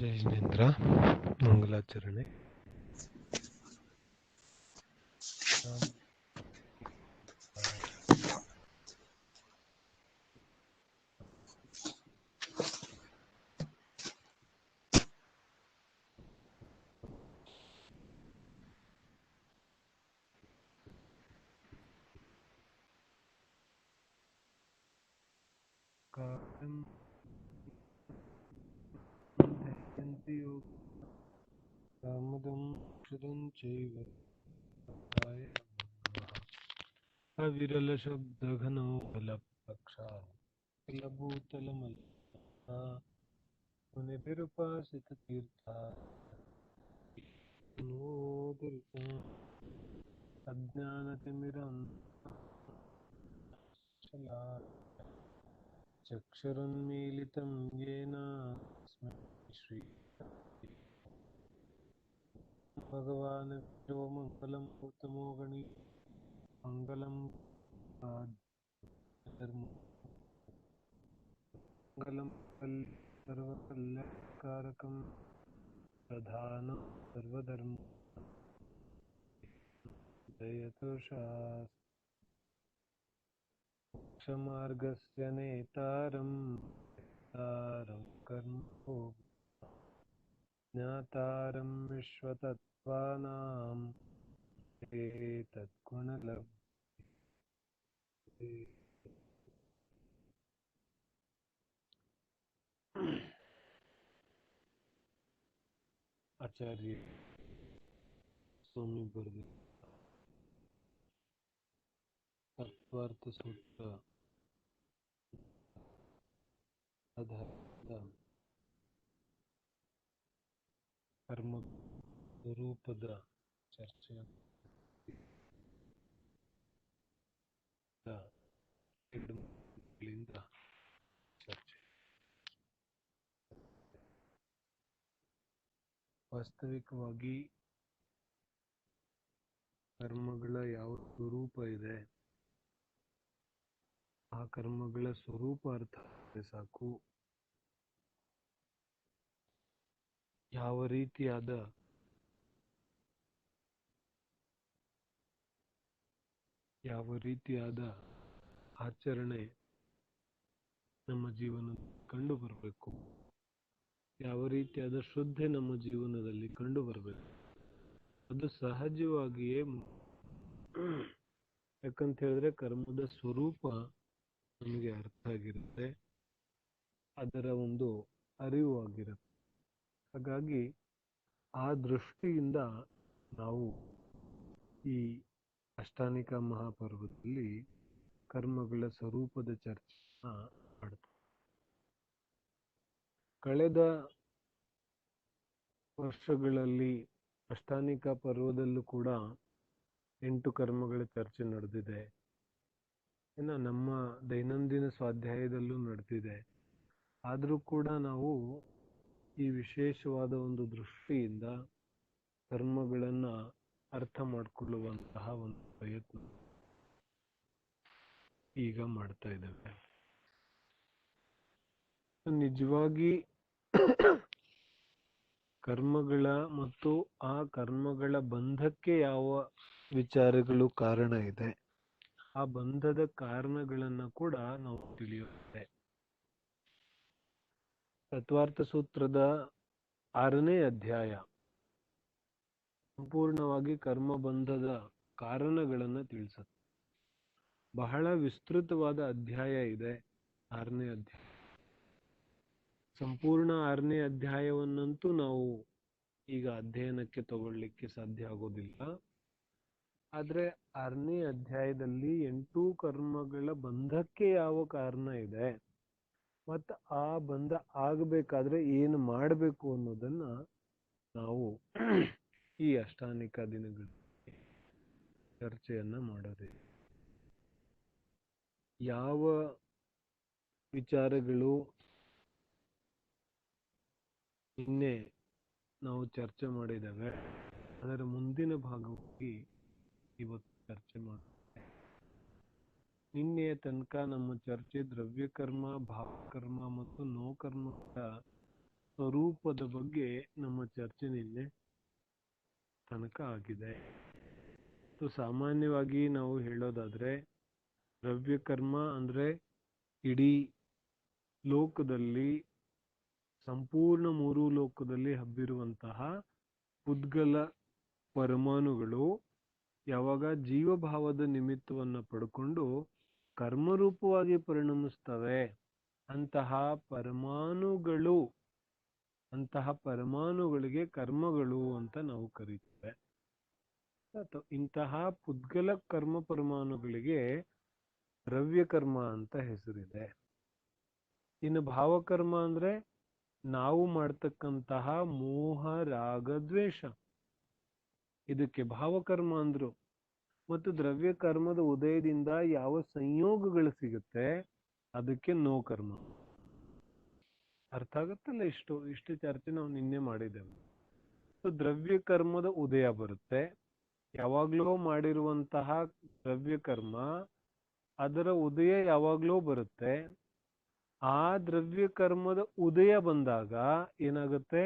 ಜೈ ಜಿನೇಂದ್ರ ಮಂಗಲಾಚರಣೆ. ಅವಿರಲ ಶಬ್ದ ಘನೋ ಬಲ ಪಕ್ಷ ಭೂತಲಮಲ್ಲ ಮುನಿಭಿರುಪಾಸಿತ ತೀರ್ಥ ಅಜ್ಞಾನತಿಮಿರಂ ಚಕ್ಷುರುನ್ಮೀಲಿತಂ ಯೇನ ತಸ್ಮೈ ಶ್ರೀ ಭಗವಾನ್ ವಿಷ್ಣೋ ಮಂಗಲಂ ಗೌತಮೋ ಗಣಿ ಮಂಗಲಂ ಧರ್ಮ ಮಂಗಲಂ ಸರ್ವಕಲ್ಯಾಣಕಾರಕಂ ಪ್ರಧಾನಂ ಸರ್ವಧರ್ಮ ಜಯತು ಶಾಸ್ತ್ರಮಾರ್ಗಸ್ಯ ನೇತಾರಂ ಕರ್ಮ ಜ್ಞಾತಾರಂ ವಿಶ್ವತತ್ತ್ವಾನಾಂ ಏತದ್ಗುಣಲಬ್ಧೇ. ಆಚಾರ್ಯ ಸ್ವಾಮಿ ಬರೆದ ತತ್ವಾರ್ಥ ಸೂತ್ರ ಆಧಾರದ ಕರ್ಮ ಸ್ವರೂಪದ ಚರ್ಚೆಯಿಂದ ಚರ್ಚೆ. ವಾಸ್ತವಿಕವಾಗಿ ಕರ್ಮಗಳ ಯಾವ ಸ್ವರೂಪ ಇದೆ, ಆ ಕರ್ಮಗಳ ಸ್ವರೂಪ ಅರ್ಥ ಆದರೆ ಸಾಕು. ಯಾವ ರೀತಿಯಾದ ಆಚರಣೆ ನಮ್ಮ ಜೀವನ ಕಂಡು ಬರಬೇಕು, ಯಾವ ರೀತಿಯಾದ ಶ್ರದ್ಧೆ ನಮ್ಮ ಜೀವನದಲ್ಲಿ ಕಂಡು ಬರಬೇಕು, ಅದು ಸಹಜವಾಗಿಯೇ. ಯಾಕಂತ ಹೇಳಿದ್ರೆ ಕರ್ಮದ ಸ್ವರೂಪ ನಮಗೆ ಅರ್ಥ ಆಗಿರುತ್ತೆ, ಅದರ ಒಂದು ಅರಿವು ಆಗಿರುತ್ತೆ. ಹಾಗಾಗಿ ಆ ದೃಷ್ಟಿಯಿಂದ ನಾವು ಈ ಅಷ್ಟಾನಿಕ ಮಹಾಪರ್ವದಲ್ಲಿ ಕರ್ಮಗಳ ಸ್ವರೂಪದ ಚರ್ಚೆಯನ್ನು ಮಾಡ್ತೇವೆ. ಕಳೆದ ವರ್ಷಗಳಲ್ಲಿ ಅಷ್ಟಾನಿಕ ಪರ್ವದಲ್ಲೂ ಕೂಡ 8 ಕರ್ಮಗಳ ಚರ್ಚೆ ನಡೆದಿದೆ. ಇನ್ನು ನಮ್ಮ ದೈನಂದಿನ ಸ್ವಾಧ್ಯಾಯದಲ್ಲೂ ನಡೆದಿದೆ. ಆದರೂ ಕೂಡ ನಾವು ಈ ವಿಶೇಷವಾದ ಒಂದು ದೃಷ್ಟಿಯಿಂದ ಕರ್ಮಗಳನ್ನು ಅರ್ಥ ಮಾಡಿಕೊಳ್ಳುವಂತಹ ಒಂದು ಪ್ರಯತ್ನ ಈಗ ಮಾಡ್ತಾ ಇದ್ದೇವೆ. ನಿಜವಾಗಿ ಕರ್ಮಗಳ ಮತ್ತು ಆ ಕರ್ಮಗಳ ಬಂಧಕ್ಕೆ ಯಾವ ವಿಚಾರಗಳು ಕಾರಣ ಇದೆ, ಆ ಬಂಧದ ಕಾರಣಗಳನ್ನು ಕೂಡ ನಾವು ತಿಳಿಯುತ್ತೆ. ತತ್ವಾರ್ಥ ಸೂತ್ರದ 6ನೇ ಅಧ್ಯಾಯ ಸಂಪೂರ್ಣವಾಗಿ ಕರ್ಮ ಬಂಧದ ಕಾರಣಗಳನ್ನು ತಿಳಿಸುತ್ತೆ. ಬಹಳ ವಿಸ್ತೃತವಾದ ಅಧ್ಯಾಯ ಇದೆ 6ನೇ ಅಧ್ಯಾಯ. ಸಂಪೂರ್ಣ 6ನೇ ಅಧ್ಯಾಯವನ್ನಂತೂ ನಾವು ಈಗ ಅಧ್ಯಯನಕ್ಕೆ ತಗೊಳ್ಳಿಕ್ಕೆ ಸಾಧ್ಯ ಆಗೋದಿಲ್ಲ. ಆದ್ರೆ 6ನೇ ಅಧ್ಯಾಯದಲ್ಲಿ 8 ಕರ್ಮಗಳ ಬಂಧಕ್ಕೆ ಯಾವ ಕಾರಣ ಇದೆ ಮತ್ತು ಆ ಬಂಧ ಆಗಬೇಕಾದ್ರೆ ಏನು ಮಾಡಬೇಕು ಅನ್ನೋದನ್ನ ನಾವು ಈ ಅಷ್ಟಾನಿಕ ದಿನಗಳಲ್ಲಿ ಚರ್ಚೆಯನ್ನ ಮಾಡೋದೇ. ಯಾವ ವಿಚಾರಗಳು ನಿನ್ನೆ ನಾವು ಚರ್ಚೆ ಮಾಡಿದ್ದೇವೆ ಅದರ ಮುಂದಿನ ಭಾಗವಾಗಿ ಇವತ್ತು ಚರ್ಚೆ ಮಾಡುತ್ತೇವೆ. ನಿನ್ನೆಯ ತನಕ ನಮ್ಮ ಚರ್ಚೆ ದ್ರವ್ಯಕರ್ಮ, ಭಾವಕರ್ಮ ಮತ್ತು ನೋಕರ್ಮಗಳ ಸ್ವರೂಪದ ಬಗ್ಗೆ ನಮ್ಮ ಚರ್ಚೆ ನಿನ್ನೆ ತನಕ ಆಗಿದೆ. ಸಾಮಾನ್ಯವಾಗಿ ನಾವು ಹೇಳೋದಾದ್ರೆ ದ್ರವ್ಯಕರ್ಮ ಅಂದ್ರೆ ಇಡೀ ಲೋಕದಲ್ಲಿ, ಸಂಪೂರ್ಣ ಮೂರು ಲೋಕದಲ್ಲಿ ಹಬ್ಬಿರುವಂತಹ ಉದ್ಗಲ ಪರಮಾಣುಗಳು ಯಾವಾಗ ಜೀವಭಾವದ ನಿಮಿತ್ತವನ್ನು ಪಡ್ಕೊಂಡು ಕರ್ಮರೂಪವಾಗಿ ಪರಿಣಮಿಸ್ತವೆ, ಅಂತಹ ಪರಮಾಣುಗಳಿಗೆ ಕರ್ಮಗಳು ಅಂತ ನಾವು ಕರೀತೇವೆ. ಇಂತಹ ಪುದ್ಗಲ ಕರ್ಮ ಪರಮಾಣುಗಳಿಗೆ ದ್ರವ್ಯಕರ್ಮ ಅಂತ ಹೆಸರಿದೆ. ಇನ್ನು ಭಾವಕರ್ಮ ಅಂದ್ರೆ ನಾವು ಮಾಡ್ತಕ್ಕಂತಹ ಮೋಹ ರಾಗ ದ್ವೇಷ, ಇದಕ್ಕೆ ಭಾವಕರ್ಮ ಅಂದ್ರು. ಮತ್ತು ದ್ರವ್ಯ ಕರ್ಮದ ಉದಯದಿಂದ ಯಾವ ಸಂಯೋಗಗಳು ಸಿಗುತ್ತೆ ಅದಕ್ಕೆ ನೋಕರ್ಮ. ಅರ್ಥ ಆಗುತ್ತಲ್ಲ? ಇಷ್ಟು ಚರ್ಚೆ ನಾವು ನಿನ್ನೆ ಮಾಡಿದ್ದೇವೆ. ದ್ರವ್ಯ ಕರ್ಮದ ಉದಯ ಬರುತ್ತೆ, ಯಾವಾಗ್ಲೂ ಮಾಡಿರುವಂತಹ ದ್ರವ್ಯ ಕರ್ಮ ಅದರ ಉದಯ ಯಾವಾಗ್ಲೂ ಬರುತ್ತೆ. ಆ ದ್ರವ್ಯ ಕರ್ಮದ ಉದಯ ಬಂದಾಗ ಏನಾಗುತ್ತೆ,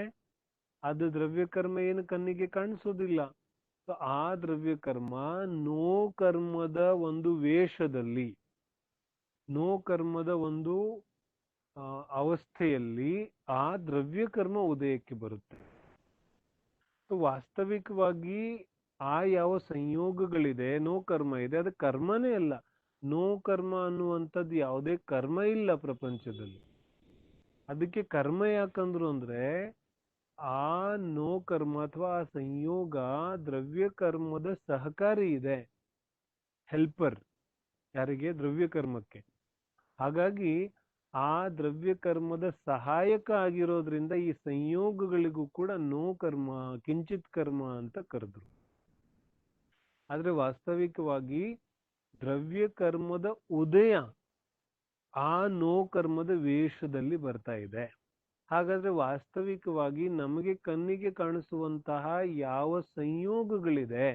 ಅದು ದ್ರವ್ಯ ಕರ್ಮ ಏನು ಕಣ್ಣಿಗೆ ಕಾಣಿಸೋದಿಲ್ಲ. ಆ ದ್ರವ್ಯ ಕರ್ಮ ನೋ ಕರ್ಮದ ಒಂದು ವೇಷದಲ್ಲಿ, ನೋ ಕರ್ಮದ ಒಂದು ಅವಸ್ಥೆಯಲ್ಲಿ ಆ ದ್ರವ್ಯ ಕರ್ಮ ಉದಯಕ್ಕೆ ಬರುತ್ತೆ. ವಾಸ್ತವಿಕವಾಗಿ ಆ ಯಾವ ಸಂಯೋಗಗಳಿದೆ, ನೋ ಕರ್ಮ ಇದೆ, ಅದು ಕರ್ಮನೇ ಅಲ್ಲ. ನೋ ಕರ್ಮ ಅನ್ನುವಂಥದ್ದು ಯಾವುದೇ ಕರ್ಮ ಇಲ್ಲ ಪ್ರಪಂಚದಲ್ಲಿ. ಅದಕ್ಕೆ ಕರ್ಮ ಯಾಕಂದ್ರು ಅಂದ್ರೆ ಆ ನೋ ಕರ್ಮ ಅಥವಾ ಆ ಸಂಯೋಗ ದ್ರವ್ಯ ಕರ್ಮದ ಸಹಕಾರಿ ಇದೆ, ಹೆಲ್ಪರ್. ಯಾರಿಗೆ? ದ್ರವ್ಯ ಕರ್ಮಕ್ಕೆ. ಹಾಗಾಗಿ ಆ ದ್ರವ್ಯ ಕರ್ಮದ ಸಹಾಯಕ ಆಗಿರೋದ್ರಿಂದ ಈ ಸಂಯೋಗಗಳಿಗೂ ಕೂಡ ನೋ ಕರ್ಮ, ಕಿಂಚಿತ್ ಕರ್ಮ ಅಂತ ಕರೆದ್ರು. ಆದ್ರೆ ವಾಸ್ತವಿಕವಾಗಿ ದ್ರವ್ಯ ಕರ್ಮದ ಉದಯ ಆ ನೋ ಕರ್ಮದ ವೇಷದಲ್ಲಿ ಬರ್ತಾ ಇದೆ. ಹಾಗಾದ್ರೆ ವಾಸ್ತವಿಕವಾಗಿ ನಮಗೆ ಕಣ್ಣಿಗೆ ಕಾಣಿಸುವಂತಹ ಯಾವ ಸಂಯೋಗಗಳಿದೆ,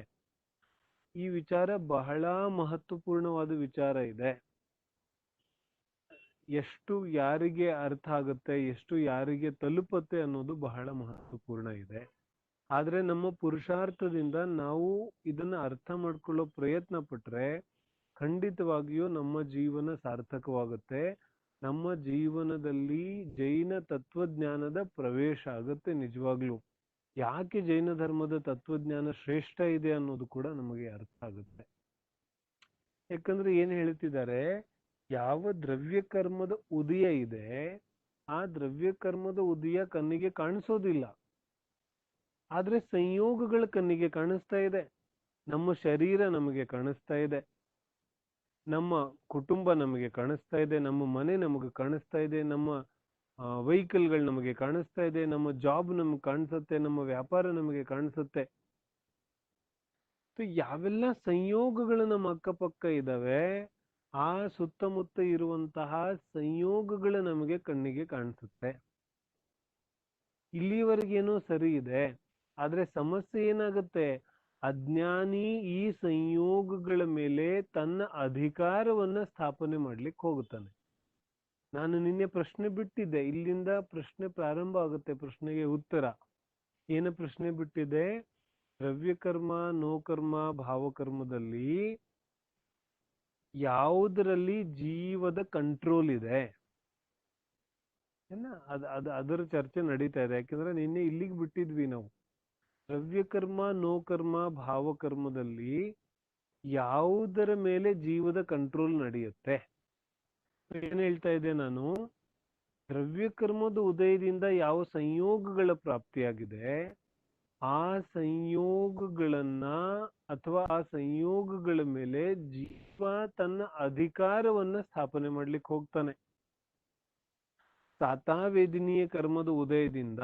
ಈ ವಿಚಾರ ಬಹಳ ಮಹತ್ವಪೂರ್ಣವಾದ ವಿಚಾರ ಇದೆ. ಎಷ್ಟು ಯಾರಿಗೆ ಅರ್ಥ ಆಗುತ್ತೆ, ಎಷ್ಟು ಯಾರಿಗೆ ತಲುಪತ್ತೆ ಅನ್ನೋದು ಬಹಳ ಮಹತ್ವಪೂರ್ಣ ಇದೆ. ಆದ್ರೆ ನಮ್ಮ ಪುರುಷಾರ್ಥದಿಂದ ನಾವು ಇದನ್ನ ಅರ್ಥ ಮಾಡ್ಕೊಳ್ಳೋ ಪ್ರಯತ್ನ ಪಟ್ರೆ ಖಂಡಿತವಾಗಿಯೂ ನಮ್ಮ ಜೀವನ ಸಾರ್ಥಕವಾಗುತ್ತೆ. ನಮ್ಮ ಜೀವನದಲ್ಲಿ ಜೈನ ತತ್ವಜ್ಞಾನದ ಪ್ರವೇಶ ಆಗುತ್ತೆ. ನಿಜವಾಗ್ಲೂ ಯಾಕೆ ಜೈನ ಧರ್ಮದ ತತ್ವಜ್ಞಾನ ಶ್ರೇಷ್ಠ ಇದೆ ಅನ್ನೋದು ಕೂಡ ನಮಗೆ ಅರ್ಥ ಆಗುತ್ತೆ. ಯಾಕಂದ್ರೆ ಏನ್ ಹೇಳ್ತಿದ್ದಾರೆ, ಯಾವ ದ್ರವ್ಯ ಕರ್ಮದ ಉದಯ ಇದೆ ಆ ದ್ರವ್ಯ ಕರ್ಮದ ಉದಯ ಕಣ್ಣಿಗೆ ಕಾಣಿಸೋದಿಲ್ಲ, ಆದ್ರೆ ಸಂಯೋಗಗಳ ಕಣ್ಣಿಗೆ ಕಾಣಿಸ್ತಾ ಇದೆ. ನಮ್ಮ ಶರೀರ ನಮಗೆ ಕಾಣಿಸ್ತಾ ಇದೆ, ನಮ್ಮ ಕುಟುಂಬ ನಮಗೆ ಕಾಣಿಸ್ತಾ ಇದೆ, ನಮ್ಮ ಮನೆ ನಮಗೆ ಕಾಣಿಸ್ತಾ ಇದೆ, ನಮ್ಮ ವೆಹಿಕಲ್ಗಳು ನಮಗೆ ಕಾಣಿಸ್ತಾ ಇದೆ, ನಮ್ಮ ಜಾಬ್ ನಮಗೆ ಕಾಣಿಸುತ್ತೆ, ನಮ್ಮ ವ್ಯಾಪಾರ ನಮಗೆ ಕಾಣಿಸುತ್ತೆ. ಯಾವೆಲ್ಲ ಸಂಯೋಗಗಳು ನಮ್ಮ ಅಕ್ಕಪಕ್ಕ ಇದಾವೆ, ಆ ಸುತ್ತಮುತ್ತ ಇರುವಂತಹ ಸಂಯೋಗಗಳು ನಮಗೆ ಕಣ್ಣಿಗೆ ಕಾಣಿಸುತ್ತೆ. ಇಲ್ಲಿವರೆಗೇನೋ ಸರಿ ಇದೆ. ಆದ್ರೆ ಸಮಸ್ಯೆ ಏನಾಗುತ್ತೆ, ಅಜ್ಞಾನಿ ಈ ಸಂಯೋಗಗಳ ಮೇಲೆ ತನ್ನ ಅಧಿಕಾರವನ್ನ ಸ್ಥಾಪನೆ ಮಾಡ್ಲಿಕ್ಕೆ ಹೋಗುತ್ತಾನೆ. ನಾನು ನಿನ್ನೆ ಪ್ರಶ್ನೆ ಬಿಟ್ಟಿದ್ದೆ, ಇಲ್ಲಿಂದ ಪ್ರಶ್ನೆ ಪ್ರಾರಂಭ ಆಗುತ್ತೆ. ಪ್ರಶ್ನೆಗೆ ಉತ್ತರ ಏನು ಪ್ರಶ್ನೆ ಬಿಟ್ಟಿದೆ? ದ್ರವ್ಯಕರ್ಮ, ನೋಕರ್ಮ, ಭಾವಕರ್ಮದಲ್ಲಿ ಯಾವುದರಲ್ಲಿ ಜೀವದ ಕಂಟ್ರೋಲ್ ಇದೆ? ಅದರ ಚರ್ಚೆ ನಡೀತಾ ಇದೆ. ಯಾಕಂದ್ರೆ ನಿನ್ನೆ ಇಲ್ಲಿಗೆ ಬಿಟ್ಟಿದ್ವಿ ನಾವು. ದ್ರವ್ಯಕರ್ಮ, ನೋಕರ್ಮ, ಭಾವಕರ್ಮದಲ್ಲಿ ಯಾವುದರ ಮೇಲೆ ಜೀವದ ಕಂಟ್ರೋಲ್ ನಡೆಯುತ್ತೆ? ಏನ್ ಹೇಳ್ತಾ ಇದ್ದೆ ನಾನು? ದ್ರವ್ಯಕರ್ಮದ ಉದಯದಿಂದ ಯಾವ ಸಂಯೋಗಗಳ ಪ್ರಾಪ್ತಿಯಾಗಿದೆ ಆ ಸಂಯೋಗಗಳನ್ನ ಅಥವಾ ಆ ಸಂಯೋಗಗಳ ಮೇಲೆ ಜೀವ ತನ್ನ ಅಧಿಕಾರವನ್ನ ಸ್ಥಾಪನೆ ಮಾಡ್ಲಿಕ್ಕೆ ಹೋಗ್ತಾನೆ. ಸಾತಾವೇದಿನಿಯ ಕರ್ಮದ ಉದಯದಿಂದ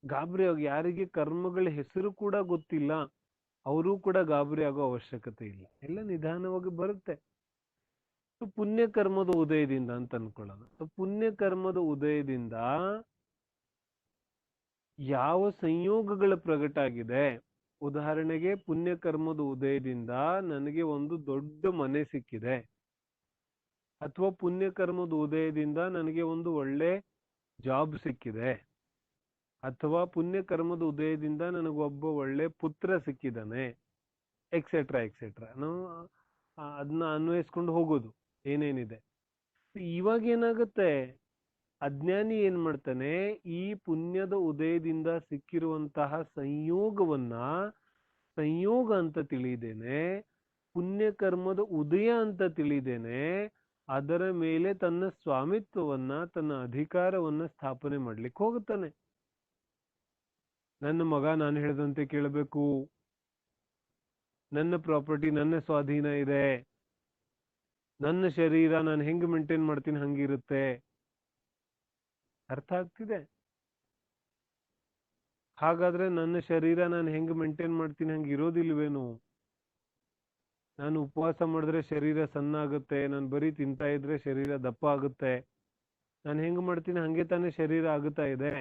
ಗಾಬರಿ ಆಗಿ, ಯಾರಿಗೆ ಕರ್ಮಗಳ ಹೆಸರು ಕೂಡ ಗೊತ್ತಿಲ್ಲ ಅವರೂ ಕೂಡ ಗಾಬರಿ ಆಗೋ ಅವಶ್ಯಕತೆ ಇಲ್ಲ, ಎಲ್ಲ ನಿಧಾನವಾಗಿ ಬರುತ್ತೆ. ಪುಣ್ಯ ಕರ್ಮದ ಉದಯದಿಂದ ಅಂತ ಅನ್ಕೊಳ್ಳೋಣ. ಪುಣ್ಯ ಕರ್ಮದ ಉದಯದಿಂದ ಯಾವ ಸಂಯೋಗಗಳ ಪ್ರಕಟ ಆಗಿದೆ? ಉದಾಹರಣೆಗೆ ಪುಣ್ಯ ಕರ್ಮದ ಉದಯದಿಂದ ನನಗೆ ಒಂದು ದೊಡ್ಡ ಮನೆ ಸಿಕ್ಕಿದೆ, ಅಥವಾ ಪುಣ್ಯ ಕರ್ಮದ ಉದಯದಿಂದ ನನಗೆ ಒಂದು ಒಳ್ಳೆ ಜಾಬ್ ಸಿಕ್ಕಿದೆ, ಅಥವಾ ಪುಣ್ಯ ಕರ್ಮದ ಉದಯದಿಂದ ನನಗೊಬ್ಬ ಒಳ್ಳೆ ಪುತ್ರ ಸಿಕ್ಕಿದ್ದಾನೆ, ಎಕ್ಸೆಟ್ರಾ ಎಕ್ಸೆಟ್ರಾ. ನಾವು ಅದನ್ನ ಅನ್ವಯಿಸ್ಕೊಂಡು ಹೋಗೋದು ಏನೇನಿದೆ. ಇವಾಗ ಏನಾಗುತ್ತೆ, ಅಜ್ಞಾನಿ ಏನ್ ಮಾಡ್ತಾನೆ, ಈ ಪುಣ್ಯದ ಉದಯದಿಂದ ಸಿಕ್ಕಿರುವಂತಹ ಸಂಯೋಗವನ್ನ ಸಂಯೋಗ ಅಂತ ತಿಳಿದೇನೆ, ಪುಣ್ಯ ಕರ್ಮದ ಉದಯ ಅಂತ ತಿಳಿದೇನೆ, ಅದರ ಮೇಲೆ ತನ್ನ ಸ್ವಾಮಿತ್ವವನ್ನ, ತನ್ನ ಅಧಿಕಾರವನ್ನ ಸ್ಥಾಪನೆ ಮಾಡ್ಲಿಕ್ಕೆ ಹೋಗುತ್ತಾನೆ. ನನ್ನ ಮಗ ನಾನು ಹೇಳಿದಂತೆ ಕೇಳಬೇಕು, ನನ್ನ ಪ್ರಾಪರ್ಟಿ ನನ್ನ ಸ್ವಾಧೀನ ಇದೆ, ನನ್ನ ಶರೀರ ನಾನು ಹೆಂಗ್ ಮೇಂಟೈನ್ ಮಾಡ್ತೀನಿ ಹಂಗಿರುತ್ತೆ. ಅರ್ಥ ಆಗ್ತಿದೆ? ಹಾಗಾದ್ರೆ ನನ್ನ ಶರೀರ ನಾನು ಹೆಂಗ್ ಮೇಂಟೈನ್ ಮಾಡ್ತೀನಿ ಹಂಗ ಇರೋದಿಲ್ವೇನು? ನಾನು ಉಪವಾಸ ಮಾಡಿದ್ರೆ ಶರೀರ ಸಣ್ಣ ಆಗುತ್ತೆ, ನಾನು ಬರೀ ತಿಂತಾ ಇದ್ರೆ ಶರೀರ ದಪ್ಪ ಆಗುತ್ತೆ. ನಾನು ಹೆಂಗ್ ಮಾಡ್ತೀನಿ ಹಂಗೆ ತಾನೇ ಶರೀರ ಆಗುತ್ತಾ ಇದೆ.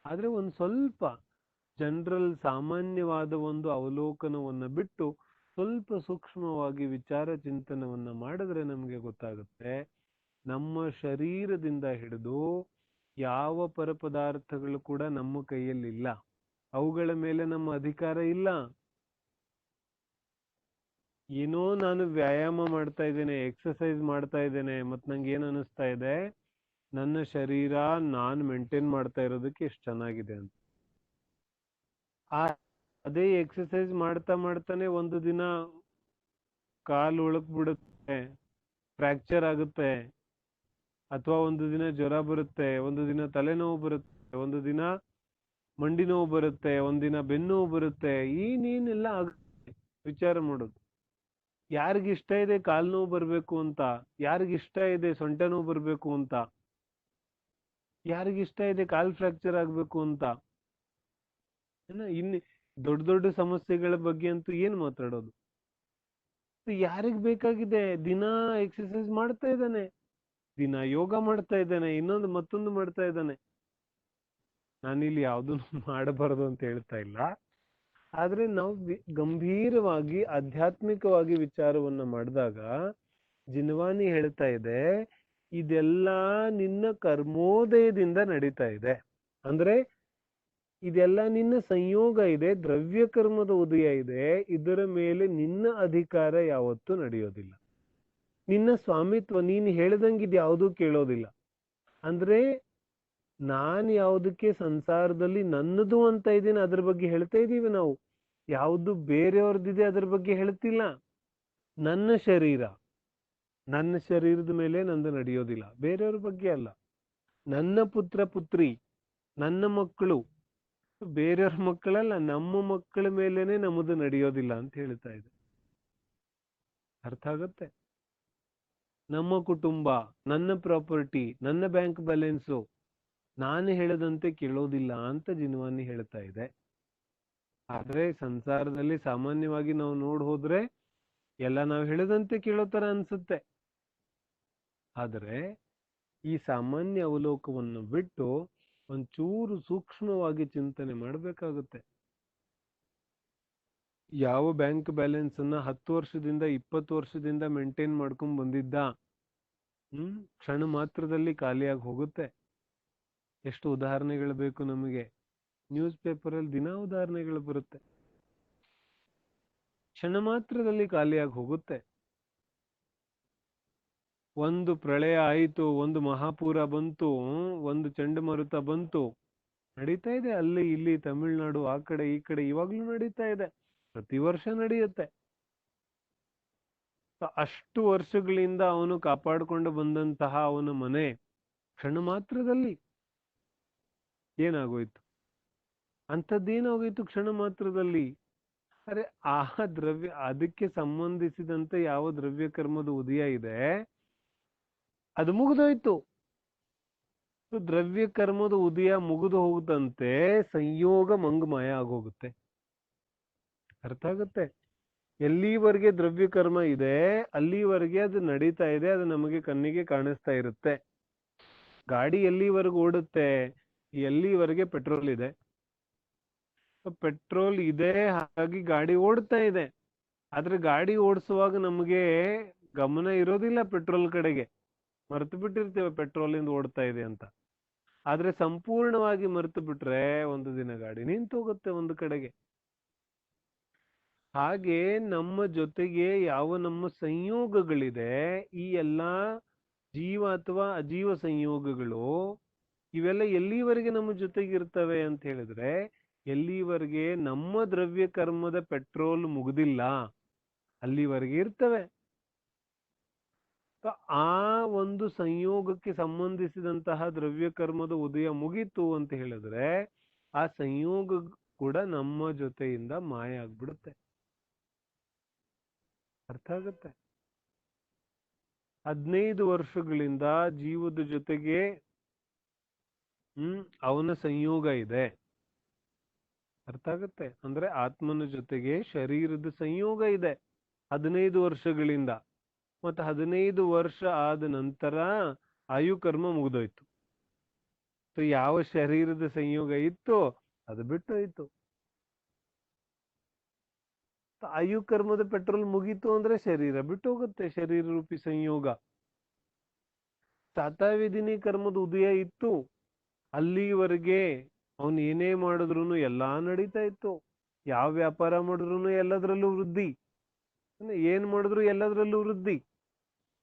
ಆದ್ರೆ ಒಂದ್ ಸ್ವಲ್ಪ ಜನರಲ್ ಸಾಮಾನ್ಯವಾದ ಒಂದು ಅವಲೋಕನವನ್ನ ಬಿಟ್ಟು ಸ್ವಲ್ಪ ಸೂಕ್ಷ್ಮವಾಗಿ ವಿಚಾರ ಚಿಂತನವನ್ನ ಮಾಡಿದ್ರೆ ನಮಗೆ ಗೊತ್ತಾಗುತ್ತೆ, ನಮ್ಮ ಶರೀರದಿಂದ ಹಿಡಿದು ಯಾವ ಪರಪದಾರ್ಥಗಳು ಕೂಡ ನಮ್ಮ ಕೈಯಲ್ಲಿಲ್ಲ, ಅವುಗಳ ಮೇಲೆ ನಮ್ಮ ಅಧಿಕಾರ ಇಲ್ಲ. ಏನೋ ನಾನು ವ್ಯಾಯಾಮ ಮಾಡ್ತಾ ಇದ್ದೇನೆ, ಎಕ್ಸರ್ಸೈಸ್ ಮಾಡ್ತಾ ಇದ್ದೇನೆ, ಮತ್ ನಂಗೆ ಏನ್ ಅನಿಸ್ತಾ ಇದೆ, ನನ್ನ ಶರೀರ ನಾನು ಮೇಂಟೈನ್ ಮಾಡ್ತಾ ಇರೋದಕ್ಕೆ ಎಷ್ಟು ಚೆನ್ನಾಗಿದೆ ಅಂತ. ಅದೇ ಎಕ್ಸರ್ಸೈಸ್ ಮಾಡ್ತಾ ಮಾಡ್ತಾನೆ ಒಂದು ದಿನ ಕಾಲು ಉಳಕ್ ಬಿಡುತ್ತೆ, ಫ್ರಾಕ್ಚರ್ ಆಗುತ್ತೆ, ಅಥವಾ ಒಂದು ದಿನ ಜ್ವರ ಬರುತ್ತೆ, ಒಂದು ದಿನ ತಲೆನೋವು ಬರುತ್ತೆ, ಒಂದು ದಿನ ಮಂಡಿ ನೋವು ಬರುತ್ತೆ, ಒಂದಿನ ಬೆನ್ನೋವು ಬರುತ್ತೆ, ಏನೇನೆಲ್ಲ ಆಗುತ್ತೆ ವಿಚಾರ ಮಾಡೋದು. ಯಾರಿಗಿಷ್ಟ ಇದೆ ಕಾಲು ನೋವು ಬರ್ಬೇಕು ಅಂತ, ಯಾರಿಗಿಷ್ಟ ಇದೆ ಸೊಂಟ ನೋವು ಬರ್ಬೇಕು ಅಂತ, ಯಾರಿಗಿಷ್ಟ ಇದೆ ಕಾಲ್ ಫ್ರಾಕ್ಚರ್ ಆಗ್ಬೇಕು ಅಂತ. ಇನ್ನು ದೊಡ್ಡ ದೊಡ್ಡ ಸಮಸ್ಯೆಗಳ ಬಗ್ಗೆ ಅಂತೂ ಏನ್ ಮಾತಾಡೋದು. ಯಾರಿಗ್ ಬೇಕಾಗಿದೆ, ದಿನ ಎಕ್ಸರ್ಸೈಸ್ ಮಾಡ್ತಾ ಇದ್ದಾನೆ, ದಿನ ಯೋಗ ಮಾಡ್ತಾ ಇದ್ದಾನೆ, ಇನ್ನೊಂದು ಮತ್ತೊಂದು ಮಾಡ್ತಾ ಇದ್ದಾನೆ. ನಾನಿಲ್ಲಿ ಯಾವ್ದನ್ನು ಮಾಡಬಾರದು ಅಂತ ಹೇಳ್ತಾ ಇಲ್ಲ, ಆದ್ರೆ ನಾವು ಗಂಭೀರವಾಗಿ ಆಧ್ಯಾತ್ಮಿಕವಾಗಿ ವಿಚಾರವನ್ನ ಮಾಡಿದಾಗ ಜಿನ್ವಾನಿ ಹೇಳ್ತಾ ಇದೆ, ಇದೆಲ್ಲ ನಿನ್ನ ಕರ್ಮೋದಯದಿಂದ ನಡೀತಾ ಇದೆ. ಅಂದ್ರೆ ಇದೆಲ್ಲ ನಿನ್ನ ಸಂಯೋಗ ಇದೆ, ದ್ರವ್ಯ ಕರ್ಮದ ಉದಯ ಇದೆ, ಇದರ ಮೇಲೆ ನಿನ್ನ ಅಧಿಕಾರ ಯಾವತ್ತೂ ನಡೆಯೋದಿಲ್ಲ, ನಿನ್ನ ಸ್ವಾಮಿತ್ವ ನೀನು ಹೇಳ್ದಂಗೆ ಇದು ಯಾವುದೂ ಕೇಳೋದಿಲ್ಲ. ಅಂದ್ರೆ ನಾನ್ ಯಾವುದಕ್ಕೆ ಸಂಸಾರದಲ್ಲಿ ನನ್ನದು ಅಂತ ಇದ್ದೀನಿ ಅದ್ರ ಬಗ್ಗೆ ಹೇಳ್ತಾ ಇದ್ದೀವಿ ನಾವು, ಯಾವುದು ಬೇರೆಯವ್ರದ್ದಿದೆ ಅದ್ರ ಬಗ್ಗೆ ಹೇಳ್ತಿಲ್ಲ. ನನ್ನ ಶರೀರ, ನನ್ನ ಶರೀರದ ಮೇಲೆ ನಂದು ನಡೆಯೋದಿಲ್ಲ, ಬೇರೆಯವ್ರ ಬಗ್ಗೆ ಅಲ್ಲ. ನನ್ನ ಪುತ್ರ ಪುತ್ರಿ, ನನ್ನ ಮಕ್ಕಳು, ಬೇರೆಯವ್ರ ಮಕ್ಕಳಲ್ಲ, ನಮ್ಮ ಮಕ್ಕಳ ಮೇಲೇನೆ ನಮ್ಮದು ನಡೆಯೋದಿಲ್ಲ ಅಂತ ಹೇಳ್ತಾ ಇದೆ. ಅರ್ಥ ಆಗತ್ತೆ? ನಮ್ಮ ಕುಟುಂಬ, ನನ್ನ ಪ್ರಾಪರ್ಟಿ, ನನ್ನ ಬ್ಯಾಂಕ್ ಬ್ಯಾಲೆನ್ಸು ನಾನು ಹೇಳದಂತೆ ಕೇಳೋದಿಲ್ಲ ಅಂತ ಜಿನ್ವಾನಿ ಹೇಳ್ತಾ ಇದೆ. ಆದ್ರೆ ಸಂಸಾರದಲ್ಲಿ ಸಾಮಾನ್ಯವಾಗಿ ನಾವು ನೋಡ್ ಹೋದ್ರೆ ಎಲ್ಲ ನಾವು ಹೇಳದಂತೆ ಕೇಳೋ ತರ ಅನ್ಸುತ್ತೆ. ಆದ್ರೆ ಈ ಸಾಮಾನ್ಯ ಅವಲೋಕವನ್ನು ಬಿಟ್ಟು ಒಂಚೂರು ಸೂಕ್ಷ್ಮವಾಗಿ ಚಿಂತನೆ ಮಾಡಬೇಕಾಗುತ್ತೆ. ಯಾವ ಬ್ಯಾಂಕ್ ಬ್ಯಾಲೆನ್ಸ್ ಅನ್ನ 10 ವರ್ಷದಿಂದ 20 ವರ್ಷದಿಂದ ಮೇಂಟೈನ್ ಮಾಡ್ಕೊಂಡ್ ಬಂದಿದ್ದ, ಕ್ಷಣ ಮಾತ್ರದಲ್ಲಿ ಖಾಲಿಯಾಗಿ ಹೋಗುತ್ತೆ. ಎಷ್ಟು ಉದಾಹರಣೆಗಳು ಬೇಕು ನಮಗೆ, ನ್ಯೂಸ್ ಪೇಪರ್ ಅಲ್ಲಿ ದಿನ ಉದಾಹರಣೆಗಳು ಬರುತ್ತೆ. ಕ್ಷಣ ಮಾತ್ರದಲ್ಲಿ ಖಾಲಿಯಾಗಿ ಹೋಗುತ್ತೆ. ಒಂದು ಪ್ರಳಯ ಆಯಿತು, ಒಂದು ಮಹಾಪೂರ ಬಂತು, ಒಂದು ಚಂಡಮಾರುತ ಬಂತು, ನಡೀತಾ ಇದೆ ಅಲ್ಲಿ ಇಲ್ಲಿ ತಮಿಳ್ನಾಡು ಆ ಕಡೆ ಈ ಕಡೆ, ಇವಾಗ್ಲೂ ನಡೀತಾ ಇದೆ, ಪ್ರತಿ ವರ್ಷ ನಡೆಯುತ್ತೆ. ಅಷ್ಟು ವರ್ಷಗಳಿಂದ ಅವನು ಕಾಪಾಡಿಕೊಂಡು ಬಂದಂತಹ ಅವನ ಮನೆ ಕ್ಷಣ ಮಾತ್ರದಲ್ಲಿ ಏನಾಗೋಯ್ತು, ಅಂಥದ್ದೇನಾಗೋಯ್ತು ಕ್ಷಣ ಮಾತ್ರದಲ್ಲಿ. ಅರೆ ಆ ದ್ರವ್ಯ, ಅದಕ್ಕೆ ಸಂಬಂಧಿಸಿದಂತೆ ಯಾವ ದ್ರವ್ಯ ಕರ್ಮದ ಉದಯ ಇದೆ ಅದು ಮುಗಿದೋಯ್ತು. ದ್ರವ್ಯ ಕರ್ಮದ ಉದಯ ಮುಗಿದು ಹೋಗುತ್ತಂತೆ ಸಂಯೋಗ ಮಂಗಮಯ ಆಗೋಗುತ್ತೆ. ಅರ್ಥ ಆಗುತ್ತೆ? ಎಲ್ಲಿವರೆಗೆ ದ್ರವ್ಯ ಕರ್ಮ ಇದೆ ಅಲ್ಲಿವರೆಗೆ ಅದು ನಡೀತಾ ಇದೆ, ಅದು ನಮಗೆ ಕಣ್ಣಿಗೆ ಕಾಣಿಸ್ತಾ ಇರುತ್ತೆ. ಗಾಡಿ ಎಲ್ಲಿವರೆಗೆ ಓಡುತ್ತೆ, ಎಲ್ಲಿವರೆಗೆ ಪೆಟ್ರೋಲ್ ಇದೆ, ಪೆಟ್ರೋಲ್ ಇದೆ ಹಾಗಾಗಿ ಗಾಡಿ ಓಡ್ತಾ ಇದೆ. ಆದ್ರೆ ಗಾಡಿ ಓಡಿಸುವಾಗ ನಮಗೆ ಗಮನ ಇರೋದಿಲ್ಲ ಪೆಟ್ರೋಲ್ ಕಡೆಗೆ, ಮರೆತು ಬಿಟ್ಟಿರ್ತೇವೆ ಪೆಟ್ರೋಲ್ ಇಂದ ಓಡ್ತಾ ಇದೆ ಅಂತ. ಆದ್ರೆ ಸಂಪೂರ್ಣವಾಗಿ ಮರೆತು ಬಿಟ್ರೆ ಒಂದು ದಿನ ಗಾಡಿ ನಿಂತು ಹೋಗುತ್ತೆ ಒಂದು ಕಡೆಗೆ. ಹಾಗೆ ನಮ್ಮ ಜೊತೆಗೆ ಯಾವ ನಮ್ಮ ಸಂಯೋಗಗಳಿದೆ, ಈ ಎಲ್ಲಾ ಜೀವ ಅಥವಾ ಅಜೀವ ಸಂಯೋಗಗಳು, ಇವೆಲ್ಲ ಎಲ್ಲಿವರೆಗೆ ನಮ್ಮ ಜೊತೆಗೆ ಇರ್ತವೆ ಅಂತ ಹೇಳಿದ್ರೆ, ಎಲ್ಲಿವರೆಗೆ ನಮ್ಮ ದ್ರವ್ಯ ಕರ್ಮದ ಪೆಟ್ರೋಲ್ ಮುಗ್ದಿಲ್ಲ ಅಲ್ಲಿವರೆಗೆ ಇರ್ತವೆ. ಆ ಒಂದು ಸಂಯೋಗಕ್ಕೆ ಸಂಬಂಧಿಸಿದಂತಹ ದ್ರವ್ಯ ಕರ್ಮದ ಉದಯ ಮುಗೀತು ಅಂತ ಹೇಳಿದ್ರೆ, ಆ ಸಂಯೋಗ ಕೂಡ ನಮ್ಮ ಜೊತೆಯಿಂದ ಮಾಯ ಆಗ್ಬಿಡುತ್ತೆ. ಅರ್ಥ ಆಗುತ್ತೆ? 15 ವರ್ಷಗಳಿಂದ ಜೀವದ ಜೊತೆಗೆ ಅವನ ಸಂಯೋಗ ಇದೆ. ಅರ್ಥ ಆಗುತ್ತೆ? ಅಂದ್ರೆ ಆತ್ಮನ ಜೊತೆಗೆ ಶರೀರದ ಸಂಯೋಗ ಇದೆ 15 ವರ್ಷಗಳಿಂದ. ಮತ್ತೆ 15 ವರ್ಷ ಆದ ನಂತರ ಆಯುಕರ್ಮ ಮುಗಿದೋಯ್ತು. ಯಾವ ಶರೀರದ ಸಂಯೋಗ ಇತ್ತು ಅದು ಬಿಟ್ಟು ಹೋಯ್ತು. ಆಯುಕರ್ಮದ ಪೆಟ್ರೋಲ್ ಮುಗೀತು ಅಂದ್ರೆ ಶರೀರ ಬಿಟ್ಟು ಹೋಗುತ್ತೆ, ಶರೀರ ರೂಪಿ ಸಂಯೋಗ. ಶಾತಾವಿಧಿನಿ ಕರ್ಮದ ಉದಯ ಇತ್ತು, ಅಲ್ಲಿವರೆಗೆ ಅವನು ಏನೇ ಮಾಡಿದ್ರು ಎಲ್ಲಾ ನಡೀತಾ ಇತ್ತು. ಯಾವ ವ್ಯಾಪಾರ ಮಾಡಿದ್ರು ಎಲ್ಲದರಲ್ಲೂ ವೃದ್ಧಿ, ಏನ್ ಮಾಡಿದ್ರು ಎಲ್ಲದರಲ್ಲೂ ವೃದ್ಧಿ